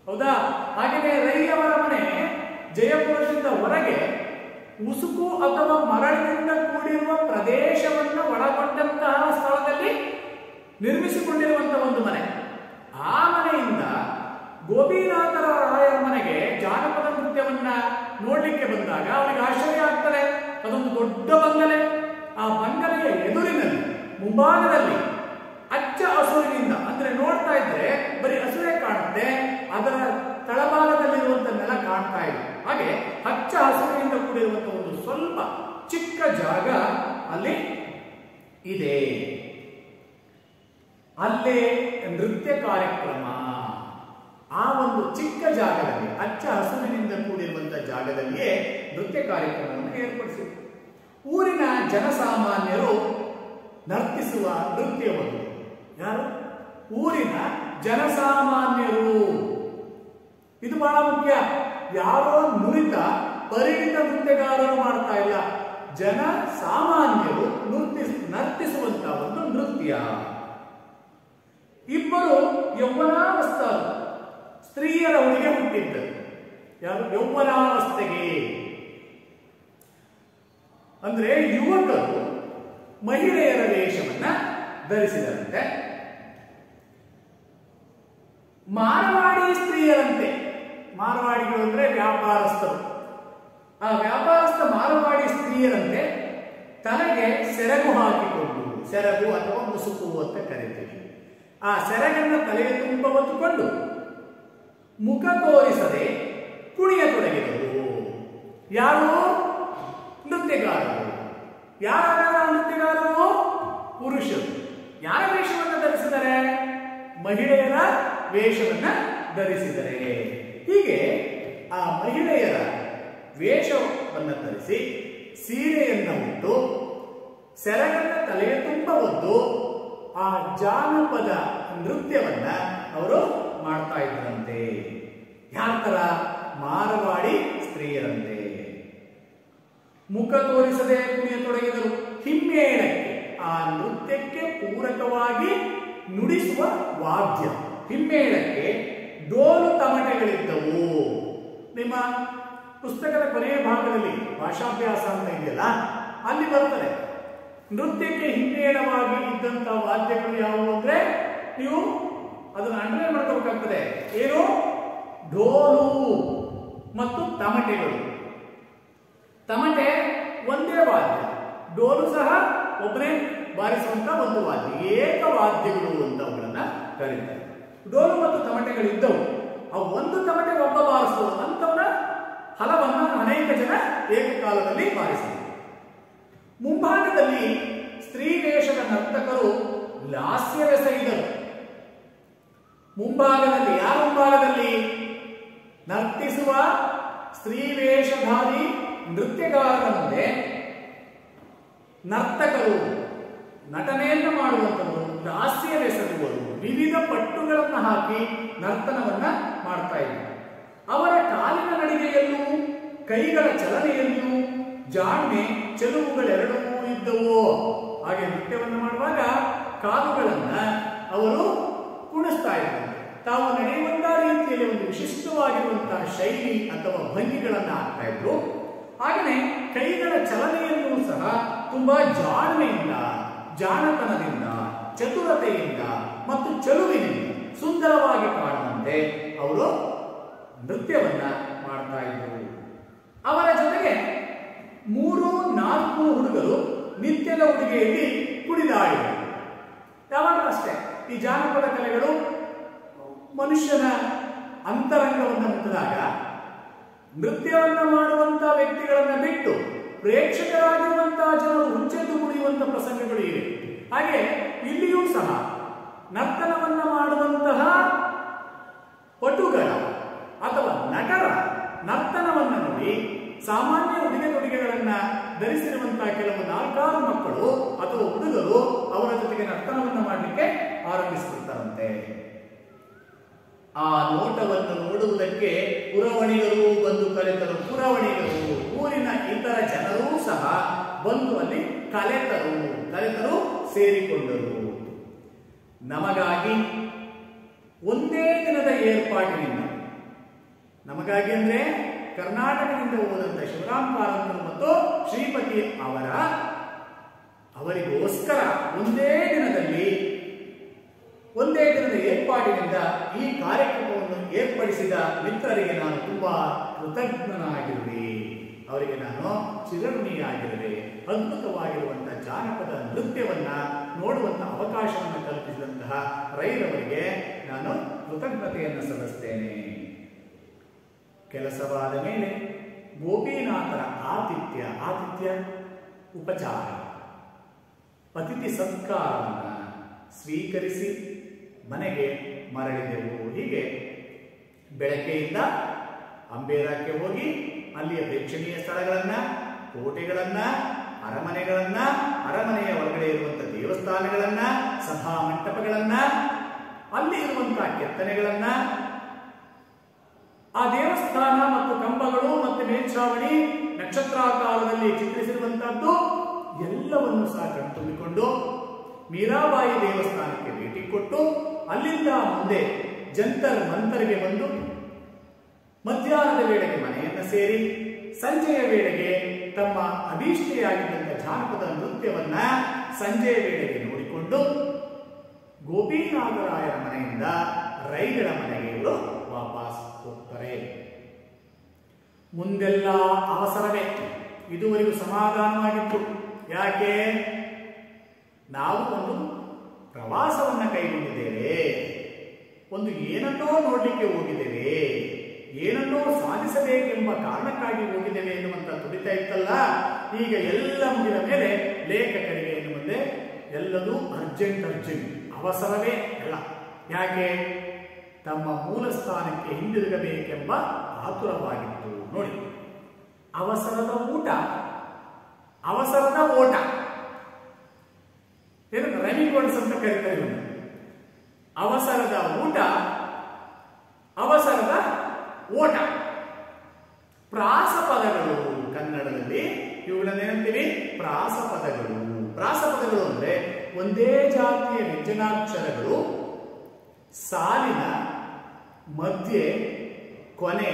ಹೌದಾ? ಹಾಗೆಯೇ ರೈಯವರ ಮನೆ ಜಯಪುರದಿಂದ ಹೊರಗೆ ಉಸುಕು ಅಥವಾ ಮರಳಿನಿಂದ ಕೂಡಿರುವ ಪ್ರದೇಶವನ್ನು ಒಳಗೊಂಡಂತಹ ಸ್ಥಳದಲ್ಲಿ ನಿರ್ಮಿಸಿಕೊಂಡಿರುವಂತಹ ಒಂದು ಮನೆ. ಆ ಮನೆಯಿಂದ ಗೋಪಿನಾಥರ ರಾಯರ ಮನೆಗೆ ಜಾನಪದ ನೃತ್ಯವನ್ನ ನೋಡ್ಲಿಕ್ಕೆ ಬಂದಾಗ ಅವರಿಗೆ ಆಶ್ಚರ್ಯ ಆಗ್ತದೆ. ಅದೊಂದು ದೊಡ್ಡ ಬಂಗಲೆ. ಆ ಬಂಗಲೆಯ ಎದುರಿನಲ್ಲಿ ಮುಂಭಾಗದಲ್ಲಿ ಹಚ್ಚ ಹಸುರಿನಿಂದ, ಅಂದ್ರೆ ನೋಡ್ತಾ ಇದ್ರೆ ಬರೀ ಹಸುರೇ ಕಾಣುತ್ತೆ, ಅದರ ತಳಭಾಗದಲ್ಲಿರುವಂತ ನೆಲ ಕಾಣ್ತಾ ಇದೆ. ಹಾಗೆ ಹಚ್ಚ ಹಸುರಿನಿಂದ ಕೂಡಿರುವಂತಹ ಒಂದು ಸ್ವಲ್ಪ ಚಿಕ್ಕ ಜಾಗ ಅಲ್ಲಿ ಇದೆ. ಅಲ್ಲೇ ನೃತ್ಯ ಕಾರ್ಯಕ್ರಮ, ಆ ಒಂದು ಚಿಕ್ಕ ಜಾಗದಲ್ಲಿ ಹಚ್ಚ ಹಸುವಿನಿಂದ ಕೂಡಿರುವಂತಹ ಜಾಗದಲ್ಲಿಯೇ ನೃತ್ಯ ಕಾರ್ಯಕ್ರಮವನ್ನು ಏರ್ಪಡಿಸಿದರು. ಊರಿನ ಜನಸಾಮಾನ್ಯರು ನರ್ತಿಸುವ ನೃತ್ಯವನ್ನು, ಯಾರು? ಊರಿನ ಜನಸಾಮಾನ್ಯರು. ಇದು ಬಹಳ ಮುಖ್ಯ. ಯಾರೋ ನುರಿತ ಪರಿಣಿತ ನೃತ್ಯಗಾರರು ಮಾಡ್ತಾ ಇಲ್ಲ, ಜನ ಸಾಮಾನ್ಯರು ನರ್ತಿಸುವಂತಹ ಒಂದು ನೃತ್ಯ. ಇಬ್ಬರು ಯೌವನಾವಸ್ಥರು ಸ್ತ್ರೀಯರ ಹುಡುಗೆ ಹುಟ್ಟಿದ್ದರು. ಯಾರು? ಯೌವನಾವಸ್ಥೆಗೆ ಅಂದ್ರೆ ಯುವಕರು ಮಹಿಳೆಯರ ವೇಷವನ್ನ ಧರಿಸಿದಂತೆ. ಮಾರವಾಡಿ ಸ್ತ್ರೀಯರಂತೆ, ಮಾರವಾಡಿಗಳು ಅಂದ್ರೆ ವ್ಯಾಪಾರಸ್ಥರು, ಆ ವ್ಯಾಪಾರಸ್ಥ ಮಾರವಾಡಿ ಸ್ತ್ರೀಯರಂತೆ ತಲೆಗೆ ಸೆರಗು ಹಾಕಿಕೊಂಡು, ಸೆರಗು ಅಥವಾ ಮುಸುಕು ಅಂತ ಕರೀತೀವಿ, ಆ ಸೆರಗನ್ನು ತಲೆಗೆ ತುಂಬ ಹೊತ್ತುಕೊಂಡು ಮುಖ ತೋರಿಸದೆ ಕುಣಿಯತೊಡಗಿದರು. ಯಾರು? ನೃತ್ಯಗಾರರು. ಯಾರ ನೃತ್ಯಗಾರರು? ಪುರುಷರು. ಯಾರ ವೇಷವನ್ನು ಧರಿಸಿದರೆ? ಮಹಿಳೆಯರ ವೇಷವನ್ನ ಧರಿಸಿದರೆ. ಹೀಗೆ ಆ ಮಹಿಳೆಯರ ವೇಷವನ್ನು ಧರಿಸಿ ಸೀರೆಯನ್ನು ಉಟ್ಟು ಸೆರಗನ್ನ ತಲೆಯ ತುಂಬ ಹೊತ್ತು ಆ ಜಾನಪದ ನೃತ್ಯವನ್ನ ಅವರು ಮಾಡ್ತಾ ಇದ್ರಂತೆ. ಯಾವ ತರ? ಮಾರವಾಡಿ ಸ್ತ್ರೀಯರಂತೆ. ಮುಖ ತೋರಿಸದೆ ಕುಣಿಯತೊಡಗಿದರು. ಹಿಮ್ಮೇಳಕ್ಕೆ, ಆ ನೃತ್ಯಕ್ಕೆ ಪೂರಕವಾಗಿ ನುಡಿಸುವ ವಾದ್ಯ ಹಿಮ್ಮೇಳಕ್ಕೆ ಡೋಲು ತಮಟೆಗಳಿದ್ದವು. ನಿಮ್ಮ ಪುಸ್ತಕದ ಕೊನೆಯ ಭಾಗದಲ್ಲಿ ಭಾಷಾಭ್ಯಾಸ ಅಂತ ಇದೆಯಲ್ಲ, ಅಲ್ಲಿ ಬರ್ತದೆ ನೃತ್ಯಕ್ಕೆ ಹಿಮ್ಮೇಳವಾಗಿ ಇದ್ದಂತಹ ವಾದ್ಯಗಳು ಯಾವುವು ಅಂದ್ರೆ ನೀವು ಅದನ್ನು ಅಂಡರ್ಲೈನ್ ಮಾಡ್ಕೋಬೇಕಾಗ್ತದೆ. ಏನು? ಡೋಲು ಮತ್ತು ತಮಟೆಗಳು. ತಮಟೆ ಒಂದೇ ವಾದ್ಯ, ಡೋಲು ಸಹ ಒಬ್ಬನೇ ಬಾರಿಸುವಂತ ಒಂದು ವಾದ್ಯ, ಏಕವಾದ್ಯಗಳು ಅಂತ ಅವುಗಳನ್ನ ಕರೀತಾರೆ. ಡೋಲು ಮತ್ತು ತಮಟೆಗಳಿದ್ದವು. ಆ ಒಂದು ತಮಟೆ ಒಬ್ಬ ಬಾರಿಸುವುದು ಅಂತವನ್ನ ಹಲವನ್ನ ಅನೇಕ ಜನ ಏಕಕಾಲದಲ್ಲಿ ಬಾರಿಸಿದರು. ಮುಂಭಾಗದಲ್ಲಿ ಸ್ತ್ರೀ ವೇಷದ ನರ್ತಕರು ಲಾಸ್ಯವೆಸಗಿದರು. ಮುಂಭಾಗದಲ್ಲಿ, ಯಾರ ಮುಂಭಾಗದಲ್ಲಿ? ನರ್ತಿಸುವ ಸ್ತ್ರೀ ವೇಷಧಾರಿ ನೃತ್ಯಗಾರರ ಮುಂದೆ ನರ್ತಕರು, ನಟನೆಯನ್ನು ಮಾಡುವಂತವರು ಲಾಸ್ಯವೆಸಗುವರು, ವಿವಿಧ ಪಟ್ಟುಗಳನ್ನು ಹಾಕಿ ನರ್ತನವನ್ನ ಮಾಡ್ತಾ ಇದ್ದಾರೆ. ಅವರ ಕಾಲಿನ ನಡಿಗೆಯಲ್ಲೂ ಕೈಗಳ ಚಲನೆಯಲ್ಲೂ ಜಾಣ್ಮೆ ಚೆಲುವುಗಳೆರಡೂ ಇದ್ದವು. ಹಾಗೆ ನೃತ್ಯವನ್ನು ಮಾಡುವಾಗ ಕಾಲುಗಳನ್ನ ಅವರು ಕುಣಿಸ್ತಾ ಇದ್ದಾರೆ. ತಾವು ನಡೆಯುವಂತಹ ರೀತಿಯಲ್ಲಿ ಒಂದು ವಿಶಿಷ್ಟವಾಗಿರುವಂತಹ ಶೈಲಿ ಅಥವಾ ಭಂಗಿಗಳನ್ನ ಹಾಕ್ತಾ ಇದ್ರು. ಹಾಗೆಯೇ ಕೈಗಳ ಚಲನೆಯನ್ನು ಸಹ ತುಂಬಾ ಜಾಣ್ಮೆಯಿಂದ, ಜಾಣತನದಿಂದ, ಚತುರತೆಯಿಂದ ಮತ್ತು ಚಲುವಿನಿಂದ ಸುಂದರವಾಗಿ ಕಾಣುವಂತೆ ಅವರು ನೃತ್ಯವನ್ನ ಮಾಡ್ತಾ ಇದ್ರು. ಅವರ ಜೊತೆಗೆ 3-4 ಹುಡುಗರು ನಿತ್ಯದ ಉಡುಗೆಯಲ್ಲಿ ಕುಣಿದಾಡಿದರು. ಯಾವಾಗಲೂ ಅಷ್ಟೇ ಈ ಜಾನಪದ ಕಲೆಗಳು ಮನುಷ್ಯನ ಅಂತರಂಗವನ್ನು ಮುಟ್ಟಿದಾಗ ನೃತ್ಯವನ್ನ ಮಾಡುವಂತಹ ವ್ಯಕ್ತಿಗಳನ್ನ ಬಿಟ್ಟು ಪ್ರೇಕ್ಷಕರಾಗಿರುವಂತಹ ಜನರು ಹುಚ್ಚೆದ್ದು ಕುಣಿಯುವಂತಹ ಪ್ರಸಂಗಗಳು ಇವೆ. ಹಾಗೆ ಇಲ್ಲಿಯೂ ಸಹ ನರ್ತನವನ್ನ ಮಾಡುವಂತಹ ಪಟುಗಳ ಅಥವಾ ನಟರ ನರ್ತನವನ್ನ ನೋಡಿ ಸಾಮಾನ್ಯ ಉಡುಗೆ ತೊಡುಗೆಗಳನ್ನ ಧರಿಸಿರುವಂತಹ ಕೆಲವು 4-6 ಮಕ್ಕಳು ಅಥವಾ ಹುಡುಗರು ಅವರ ಜೊತೆಗೆ ನರ್ತನವನ್ನ ಮಾಡಲಿಕ್ಕೆ ಆರಂಭಿಸುತ್ತಾರಂತೆ. ಆ ನೋಟವನ್ನು ನೋಡುವುದಕ್ಕೆ ಪುರವಣಿಗರು ಬಂದು ಕಲಿತರು. ಪುರವಣಿಗರು, ಊರಿನ ಇತರ ಜನರೂ ಸಹ ಬಂದು ಅಲ್ಲಿ ಕಲಿತರು ಸೇರಿಕೊಂಡರು. ನಮಗಾಗಿ ಒಂದೇ ದಿನದ ಏರ್ಪಾಟಿನಿಂದ, ನಮಗಾಗಿ ಅಂದ್ರೆ ಕರ್ನಾಟಕದಿಂದ ಹೋದಂತ ಶಿವರಾಮ್ ಕಾರಂತರು ಮತ್ತು ಶ್ರೀಪತಿ ಅವರಿಗೋಸ್ಕರ ಒಂದೇ ದಿನದ ಏರ್ಪಾಟಿನಿಂದ ಈ ಕಾರ್ಯಕ್ರಮವನ್ನು ಏರ್ಪಡಿಸಿದ ಮಿತ್ರರಿಗೆ ನಾನು ತುಂಬಾ ಕೃತಜ್ಞನಾಗಿರುವೆ. ಅವರಿಗೆ ನಾನು ಚಿರಋಣಿಯಾಗಿರುವೆ. ಅದ್ಭುತವಾಗಿರುವಂತಹ ಜಾನಪದ ನೃತ್ಯವನ್ನ ನೋಡುವಂತಹ ಅವಕಾಶವನ್ನು ಕಲ್ಪಿಸಿದಂತಹ ರೈರವರಿಗೆ ನಾನು ಕೃತಜ್ಞತೆಯನ್ನು ಸಲ್ಲಿಸ್ತೇನೆ. ಕೆಲಸವಾದ ಮೇಲೆ ಗೋಪಿನಾಥರ ಆತಿಥ್ಯ ಉಪಚಾರ ಅತಿಥಿ ಸತ್ಕಾರವನ್ನು ಸ್ವೀಕರಿಸಿ ಮನೆಗೆ ಮರಳಿದೆವು. ಹೀಗೆ ಬೆಳಗ್ಗೆಯಿಂದ ಅಂಬೇರಕ್ಕೆ ಹೋಗಿ ಅಲ್ಲಿಯ ಪ್ರೇಕ್ಷಣೀಯ ಸ್ಥಳಗಳನ್ನ, ಕೋಟೆಗಳನ್ನ, ಅರಮನೆಯ ಒಳಗಡೆ ಇರುವಂತಹ ದೇವಸ್ಥಾನಗಳನ್ನ, ಸಭಾ ಮಂಟಪಗಳನ್ನ, ಅಲ್ಲಿ ಇರುವಂತಹ ಕೆತ್ತನೆಗಳನ್ನ, ಆ ದೇವಸ್ಥಾನ ಮತ್ತು ಕಂಬಗಳು ಮತ್ತು ಮೇಲ್ಛಾವಣಿ ನಕ್ಷತ್ರಾಕಾರದಲ್ಲಿ ಚಿತ್ರಿಸಿರುವಂತಹದ್ದು ಎಲ್ಲವನ್ನು ಸಹ ಕಣ್ತುಂಬಿಕೊಂಡು ಮೀರಾಬಾಯಿ ದೇವಸ್ಥಾನಕ್ಕೆ ಭೇಟಿ ಕೊಟ್ಟು ಅಲ್ಲಿಂದ ಮುಂದೆ ಜಂತರ್ ಮಂತರ್ಗೆ ಬಂದು ಮಧ್ಯಾಹ್ನದ ವೇಳೆಗೆ ಮನೆಯನ್ನು ಸೇರಿ ಸಂಜೆಯ ವೇಳೆಗೆ ತಮ್ಮ ಅಭೀಷ್ಟೆಯಾಗಿದ್ದಂಥ ಜಾನಪದ ನೃತ್ಯವನ್ನ ಸಂಜೆಯ ವೇಳೆಗೆ ನೋಡಿಕೊಂಡು ಗೋಪಿನಾಥರಾಯರ ಮನೆಯಿಂದ ರೈಗಳ ಮನೆಗೆ ಇವರು ವಾಪಸ್ ಹೋಗ್ತಾರೆ. ಮುಂದೆಲ್ಲ ಅವಸರವೇ. ಇದುವರೆಗೂ ಸಮಾಧಾನವಾಗಿತ್ತು. ಯಾಕೆ? ನಾವು ಒಂದು ಪ್ರವಾಸವನ್ನ ಕೈಗೊಂಡಿದ್ದೇವೆ, ಒಂದು ಏನನ್ನೋ ನೋಡ್ಲಿಕ್ಕೆ ಹೋಗಿದ್ದೇವೆ, ಏನನ್ನೋ ಸಾಧಿಸಬೇಕೆಂಬ ಕಾರಣಕ್ಕಾಗಿ ಹೋಗಿದ್ದೇವೆ ಎನ್ನುವಂತ ತುಡಿತ ಇತ್ತಲ್ಲ. ಈಗ ಎಲ್ಲ ಮುಗಿದ ಮೇಲೆ ಲೇಖಕರಿಗೆ ಏನು ಮುಂದೆ ಎಲ್ಲದೂ ಅರ್ಜೆಂಟ್ ಅವಸರವೇ ಅಲ್ಲ. ಯಾಕೆ? ತಮ್ಮ ಮೂಲ ಸ್ಥಾನಕ್ಕೆ ಹಿಂದಿರುಗಬೇಕೆಂಬ ಆತುರವಾಗಿತ್ತು. ನೋಡಿ, ಅವಸರದ ಊಟ, ಅವಸರದ ಓಟ, ಏನು ರಮಿಗೋಡ್ಸ್ ಅಂತ ಕರೀತಾರೆ. ಅವಸರದ ಊಟ, ಅವಸರದ ಓಟ. ಪ್ರಾಸಪದಗಳು ಕನ್ನಡದಲ್ಲಿ ಇವುಗಳನ್ನೇನಂತೀವಿ? ಪ್ರಾಸಪದಗಳು. ಪ್ರಾಸಪದಗಳು ಅಂದ್ರೆ ಒಂದೇ ಜಾತಿಯ ವ್ಯಂಜನಾಕ್ಷರಗಳು ಸಾಲಿನ ಮಧ್ಯೆ, ಕೊನೆ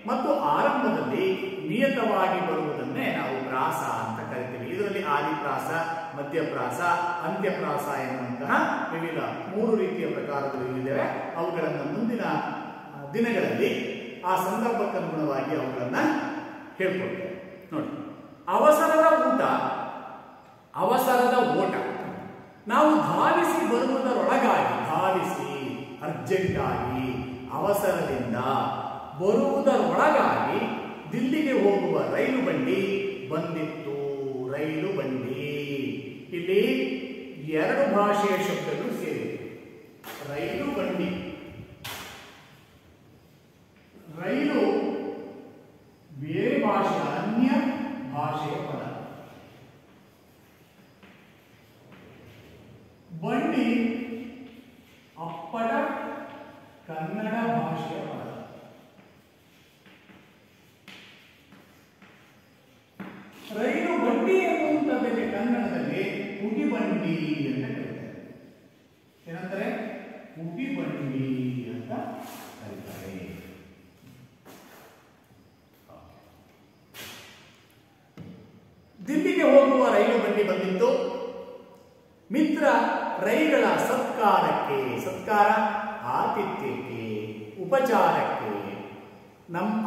ಮತ್ತು ಆರಂಭದಲ್ಲಿ ನಿಯತವಾಗಿ ಬರುವುದನ್ನೇ ನಾವು ಪ್ರಾಸ ಅಂತ ಕರಿತೀವಿ. ಇದರಲ್ಲಿ ಆದಿಪ್ರಾಸ, ಮಧ್ಯಪ್ರಾಸ, ಅಂತ್ಯಪ್ರಾಸ ಎನ್ನುವಂತಹ ವಿವಿಧ 3 ರೀತಿಯ ಪ್ರಕಾರಗಳು ಇಲ್ಲಿವೆ. ಅವುಗಳನ್ನು ಮುಂದಿನ ದಿನಗಳಲ್ಲಿ ಆ ಸಂದರ್ಭಕ್ಕನುಗುಣವಾಗಿ ಅವುಗಳನ್ನ ಹೇಳ್ಕೊಡ್ತೇವೆ. ನೋಡಿ, ಅವಸರದ ಊಟ, ಅವಸರದ ಓಟ. ನಾವು ಧಾವಿಸಿ ಬರುವುದರೊಳಗಾಗಿ, ಧಾವಿಸಿ ಅರ್ಜೆಂಟ್ ಆಗಿ ಅವಸರದಿಂದ ಬರುವುದರೊಳಗಾಗಿ ದಿಲ್ಲಿಗೆ ಹೋಗುವ ರೈಲು ಬಂಡಿ ಬಂದಿತ್ತು. ರೈಲು ಬಂಡಿ ಇಲ್ಲಿ 2 ಭಾಷೆಯ ಶಬ್ದಗಳು ಸೇರಿವೆ. ರೈಲು ಬಂಡಿ, ರೈಲು ಬೇರೆ ಭಾಷೆ, ಅನ್ಯ ಭಾಷೆಯ ಪದ. ಬಂಡಿ ಅಪ್ಪಟ ಕನ್ನಡ ಭಾಷೆಯ ಪದ. ರೈಲು ಬಂಡಿ ಎನ್ನುವಂಥದ್ದಕ್ಕೆ ಕನ್ನಡದಲ್ಲಿ ಉಗಿಬಂಡಿ ಅಂತ ಕರೀತಾರೆ. ಏನಂತಾರೆ? ಉಗಿಬಂಡಿ ಅಂತ ಕರೀತಾರೆ. ರೈಗಳ ಸತ್ಕಾರಕ್ಕೆ, ಸತ್ಕಾರ ಆತಿಥ್ಯಕ್ಕೆ, ಉಪಚಾರಕ್ಕೆ,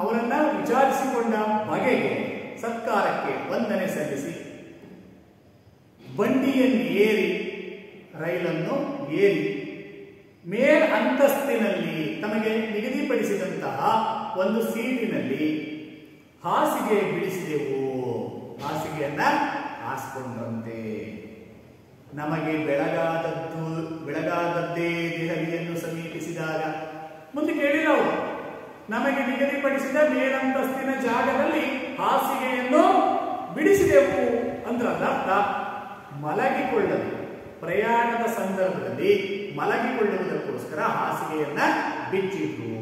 ಅವರನ್ನ ವಿಚಾರಿಸಿಕೊಂಡ ಬಗೆಗೆ ಸತ್ಕಾರಕ್ಕೆ ವಂದನೆ ಸಲ್ಲಿಸಿ ಬಂಡಿಯನ್ನು ಏರಿ, ರೈಲನ್ನು ಏರಿ ಮೇಲ್ ಅಂತಸ್ತಿನಲ್ಲಿ ತಮಗೆ ನಿಗದಿಪಡಿಸಿದಂತಹ ಒಂದು ಸೀಟಿನಲ್ಲಿ ಹಾಸಿಗೆ ಬಿಡಿಸಿದೆವು. ಹಾಸಿಗೆಯನ್ನ ಹಾಸ್ಕೊಂಡ್ರಂತೆ. ನಮಗೆ ಬೆಳಗಾದದ್ದೇ ದೆಹಲಿಯನ್ನು ಸಮೀಪಿಸಿದಾಗ, ಮುಂದೆ ಕೇಳಿಲ್ಲ ಅವರು, ನಮಗೆ ನಿಗದಿಪಡಿಸಿದ ಮೇಲಂತಸ್ತಿನ ಜಾಗದಲ್ಲಿ ಹಾಸಿಗೆಯನ್ನು ಬಿಡಿಸಿದೆವು ಅಂದ್ರಲ್ಲ ಅರ್ಥ ಮಲಗಿಕೊಳ್ಳಲು, ಪ್ರಯಾಣದ ಸಂದರ್ಭದಲ್ಲಿ ಮಲಗಿಕೊಳ್ಳುವುದಕ್ಕೋಸ್ಕರ ಹಾಸಿಗೆಯನ್ನ ಬಿಚ್ಚಿದ್ರು.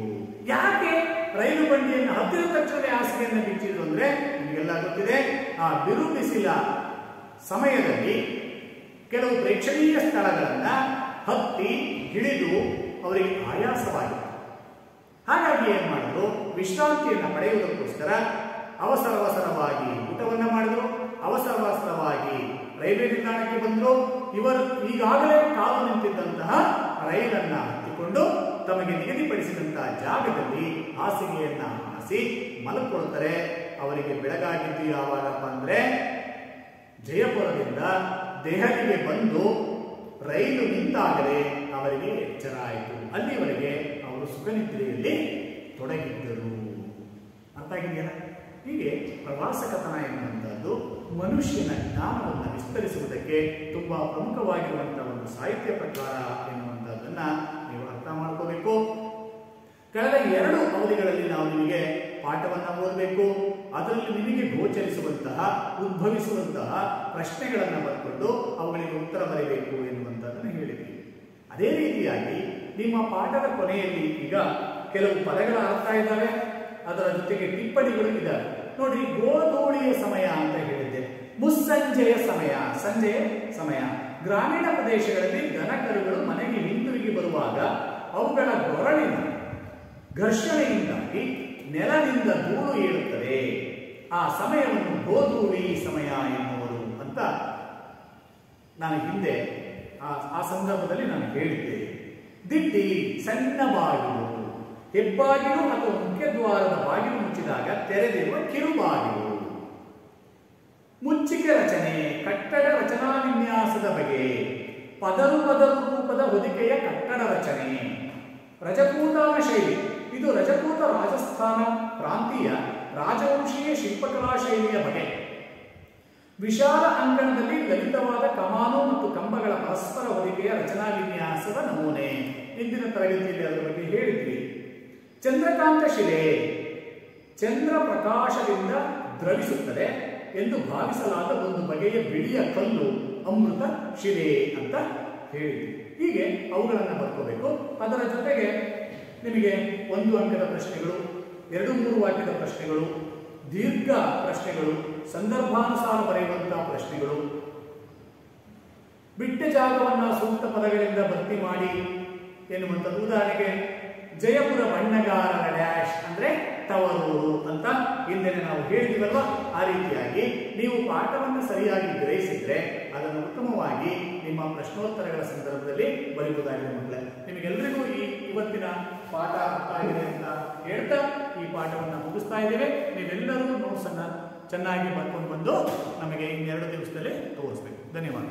ಯಾಕೆ ರೈಲು ಬಂಡಿಯನ್ನು ಹತ್ತಿರ ತಕ್ಷಣ ಹಾಸಿಗೆಯನ್ನು ಬಿಚ್ಚಿದ್ರು ಅಂದ್ರೆ ನಿಮಗೆಲ್ಲ ಗೊತ್ತಿದೆ, ಆ ಬಿರುಬಿಸಿಲ ಸಮಯದಲ್ಲಿ ಕೆಲವು ಪ್ರೇಕ್ಷಣೀಯ ಸ್ಥಳಗಳನ್ನ ಹತ್ತಿ ಇಳಿದು ಅವರಿಗೆ ಆಯಾಸವಾಗಿತ್ತು. ಹಾಗಾಗಿ ಏನ್ ಮಾಡಿದ್ರು, ವಿಶ್ರಾಂತಿಯನ್ನು ಪಡೆಯುವುದಕ್ಕೋಸ್ಕರ ಅವಸರವಾಗಿ ಊಟವನ್ನ ಮಾಡಿದ್ರು, ಅವಸರವಾಗಿ ರೈಲ್ವೆ ನಿಲ್ದಾಣಕ್ಕೆ ಬಂದ್ರು. ಇವರು ಈಗಾಗಲೇ ಕಾಲು ನಿಂತಿದ್ದಂತಹ ರೈಲನ್ನ ಹತ್ತಿಕೊಂಡು ತಮಗೆ ನಿಗದಿಪಡಿಸಿದಂತಹ ಜಾಗದಲ್ಲಿ ಹಾಸಿಗೆಯನ್ನ ಹಾಸಿ ಮಲಗಿಕೊಳ್ತಾರೆ. ಅವರಿಗೆ ಬೆಳಗಾಗಿದ್ದು ಯಾವಾಗಪ್ಪ ಅಂದ್ರೆ ಜಯಪುರದಿಂದ ದೆಹಲಿಗೆ ಬಂದು ರೈಲು ನಿಂತಾಗಲೇ ಅವರಿಗೆ ಎಚ್ಚರ ಆಯಿತು. ಅಲ್ಲಿವರೆಗೆ ಅವರು ಸುಖನಿದ್ರೆಯಲ್ಲಿ ತೊಡಗಿದ್ದರು. ಅರ್ಥ ಆಗಿದೆಯಲ್ಲ? ಹೀಗೆ ಪ್ರವಾಸ ಕಥನ ಎನ್ನುವಂಥದ್ದು ಮನುಷ್ಯನ ಜ್ಞಾನವನ್ನು ವಿಸ್ತರಿಸುವುದಕ್ಕೆ ತುಂಬಾ ಪ್ರಮುಖವಾಗಿರುವಂತಹ ಒಂದು ಸಾಹಿತ್ಯ ಪ್ರಕಾರ ಎನ್ನುವಂಥದ್ದನ್ನ ನೀವು ಅರ್ಥ ಮಾಡ್ಕೋಬೇಕು. ಕಳೆದ 2 ಅವಧಿಗಳಲ್ಲಿ ನಾವು ನಿಮಗೆ ಪಾಠವನ್ನ ಓದಬೇಕು. ಅದರಲ್ಲಿ ನಿಮಗೆ ಗೋಚರಿಸುವಂತಹ ಉದ್ಭವಿಸುವಂತಹ ಪ್ರಶ್ನೆಗಳನ್ನು ಬರ್ಕೊಂಡು ಅವುಗಳಿಗೆ ಉತ್ತರ ಬರೆಯಬೇಕು ಎನ್ನುವಂಥದ್ದನ್ನು ಹೇಳಿದ್ವಿ. ಅದೇ ರೀತಿಯಾಗಿ ನಿಮ್ಮ ಪಾಠದ ಕೊನೆಯಲ್ಲಿ ಈಗ ಕೆಲವು ಪದಗಳ ಅರ್ಥ ಇದ್ದಾವೆ, ಅದರ ಜೊತೆಗೆ ಟಿಪ್ಪಣಿಗಳು ಇದ್ದಾವೆ. ನೋಡಿ, ಗೋಧೂಳಿಯ ಸಮಯ ಅಂತ ಹೇಳಿದ್ದೆ, ಮುಸ್ಸಂಜೆಯ ಸಮಯ, ಸಂಜೆಯ ಸಮಯ. ಗ್ರಾಮೀಣ ಪ್ರದೇಶಗಳಲ್ಲಿ ದನಕರುಗಳು ಮನೆಗೆ ಹಿಂದಿರುಗಿ ಬರುವಾಗ ಅವುಗಳ ಗೊರಳಿನ ಘರ್ಷಣೆಯಿಂದಾಗಿ ನೆಲದಿಂದ ಧೂಳು ಏಳುತ್ತದೆ. ಆ ಸಮಯವನ್ನು ಗೋಧೂಳಿ ಸಮಯ ಎನ್ನುವರು ಅಂತ ನಾನು ಹಿಂದೆ ಆ ಸಂದರ್ಭದಲ್ಲಿ ನಾನು ಹೇಳಿದ್ದೆ. ದಿಡ್ಡಿ, ಸಣ್ಣ ಬಾಗಿಲು, ಹೆಬ್ಬಾಗಿಲು ಅಥವಾ ಮುಖ್ಯದ್ವಾರದ ಬಾಗಿಲು ಮುಚ್ಚಿದಾಗ ತೆರೆದಿರುವ ಕಿರುಬಾಗಿಲು. ಮುಚ್ಚಿಕೆ ರಚನೆ, ಕಟ್ಟಡ ರಚನಾ ವಿನ್ಯಾಸದ ಬಗೆ, ಪದರು ರೂಪದ ಹೊದಿಕೆಯ ಕಟ್ಟಡ ರಚನೆ. ರಜಪೂತಾನ ಶೈಲಿ, ಇದು ರಜಪೂತ ರಾಜಸ್ಥಾನ ಪ್ರಾಂತೀಯ ರಾಜವಂಶೀಯ ಶಿಲ್ಪಕಲಾ ಶೈಲಿಯ ಬಗೆ. ವಿಶಾಲ ಅಂಕಣದಲ್ಲಿ ಲಲಿತವಾದ ಕಮಾನು ಮತ್ತು ಕಂಬಗಳ ಪರಸ್ಪರ ಹೊದಿಕೆಯ ರಚನಾ ವಿನ್ಯಾಸದ ನಮೂನೆ. ಇಂದಿನ ತರಗತಿಯಲ್ಲಿ ಅದರ ಬಗ್ಗೆ ಹೇಳಿದ್ವಿ. ಚಂದ್ರಕಾಂತ ಶಿಲೆ, ಚಂದ್ರ ಪ್ರಕಾಶದಿಂದ ದ್ರವಿಸುತ್ತದೆ ಎಂದು ಭಾವಿಸಲಾದ ಒಂದು ಬಗೆಯ ಬಿಳಿಯ ಕಲ್ಲು ಅಮೃತ ಶಿಲೆ ಅಂತ ಹೇಳಿದ್ವಿ. ಹೀಗೆ ಅವುಗಳನ್ನು ಬರ್ಕೋಬೇಕು. ಅದರ ಜೊತೆಗೆ ನಿಮಗೆ 1 ಅಂಕದ ಪ್ರಶ್ನೆಗಳು, 2-3 ವಾಕ್ಯದ ಪ್ರಶ್ನೆಗಳು, ದೀರ್ಘ ಪ್ರಶ್ನೆಗಳು, ಸಂದರ್ಭಾನುಸಾರ ಬರೆಯುವಂತಹ ಪ್ರಶ್ನೆಗಳು, ಬಿಟ್ಟ ಜಾಗವನ್ನು ಸೂಕ್ತ ಪದಗಳಿಂದ ಭರ್ತಿ ಮಾಡಿ ಎನ್ನುವಂಥದ್ದು. ಉದಾಹರಣೆಗೆ ಜಯಪುರ ಬಣ್ಣಗಾರರ ಡ್ಯಾಶ್ ಅಂದ್ರೆ ತವರೂರು ಅಂತ ಹಿಂದೆ ನಾವು ಹೇಳಿದಿವಲ್ವಾ, ಆ ರೀತಿಯಾಗಿ ನೀವು ಪಾಠವನ್ನು ಸರಿಯಾಗಿ ಗ್ರಹಿಸಿದ್ರೆ ಅದನ್ನು ಉತ್ತಮವಾಗಿ ನಿಮ್ಮ ಪ್ರಶ್ನೋತ್ತರಗಳ ಸಂದರ್ಭದಲ್ಲಿ ಬರೆಯುವುದಾಗಿದೆ. ಮಕ್ಕಳೇ, ನಿಮಗೆಲ್ಲರಿಗೂ ಇವತ್ತಿನ ಪಾಠ ಅರ್ಥ ಆಗಿದೆ ಅಂತ ಹೇಳ್ತಾ ಈ ಪಾಠವನ್ನು ಮುಗಿಸ್ತಾ ಇದ್ದೇವೆ. ನೀವೆಲ್ಲರೂ ನೋಟ್ಸ್ ಅನ್ನ ಚೆನ್ನಾಗಿ ಬರ್ಕೊಂಡು ಬಂದು ನಮಗೆ 2 ದಿವಸದಲ್ಲಿ ತೋರಿಸ್ಬೇಕು. ಧನ್ಯವಾದ.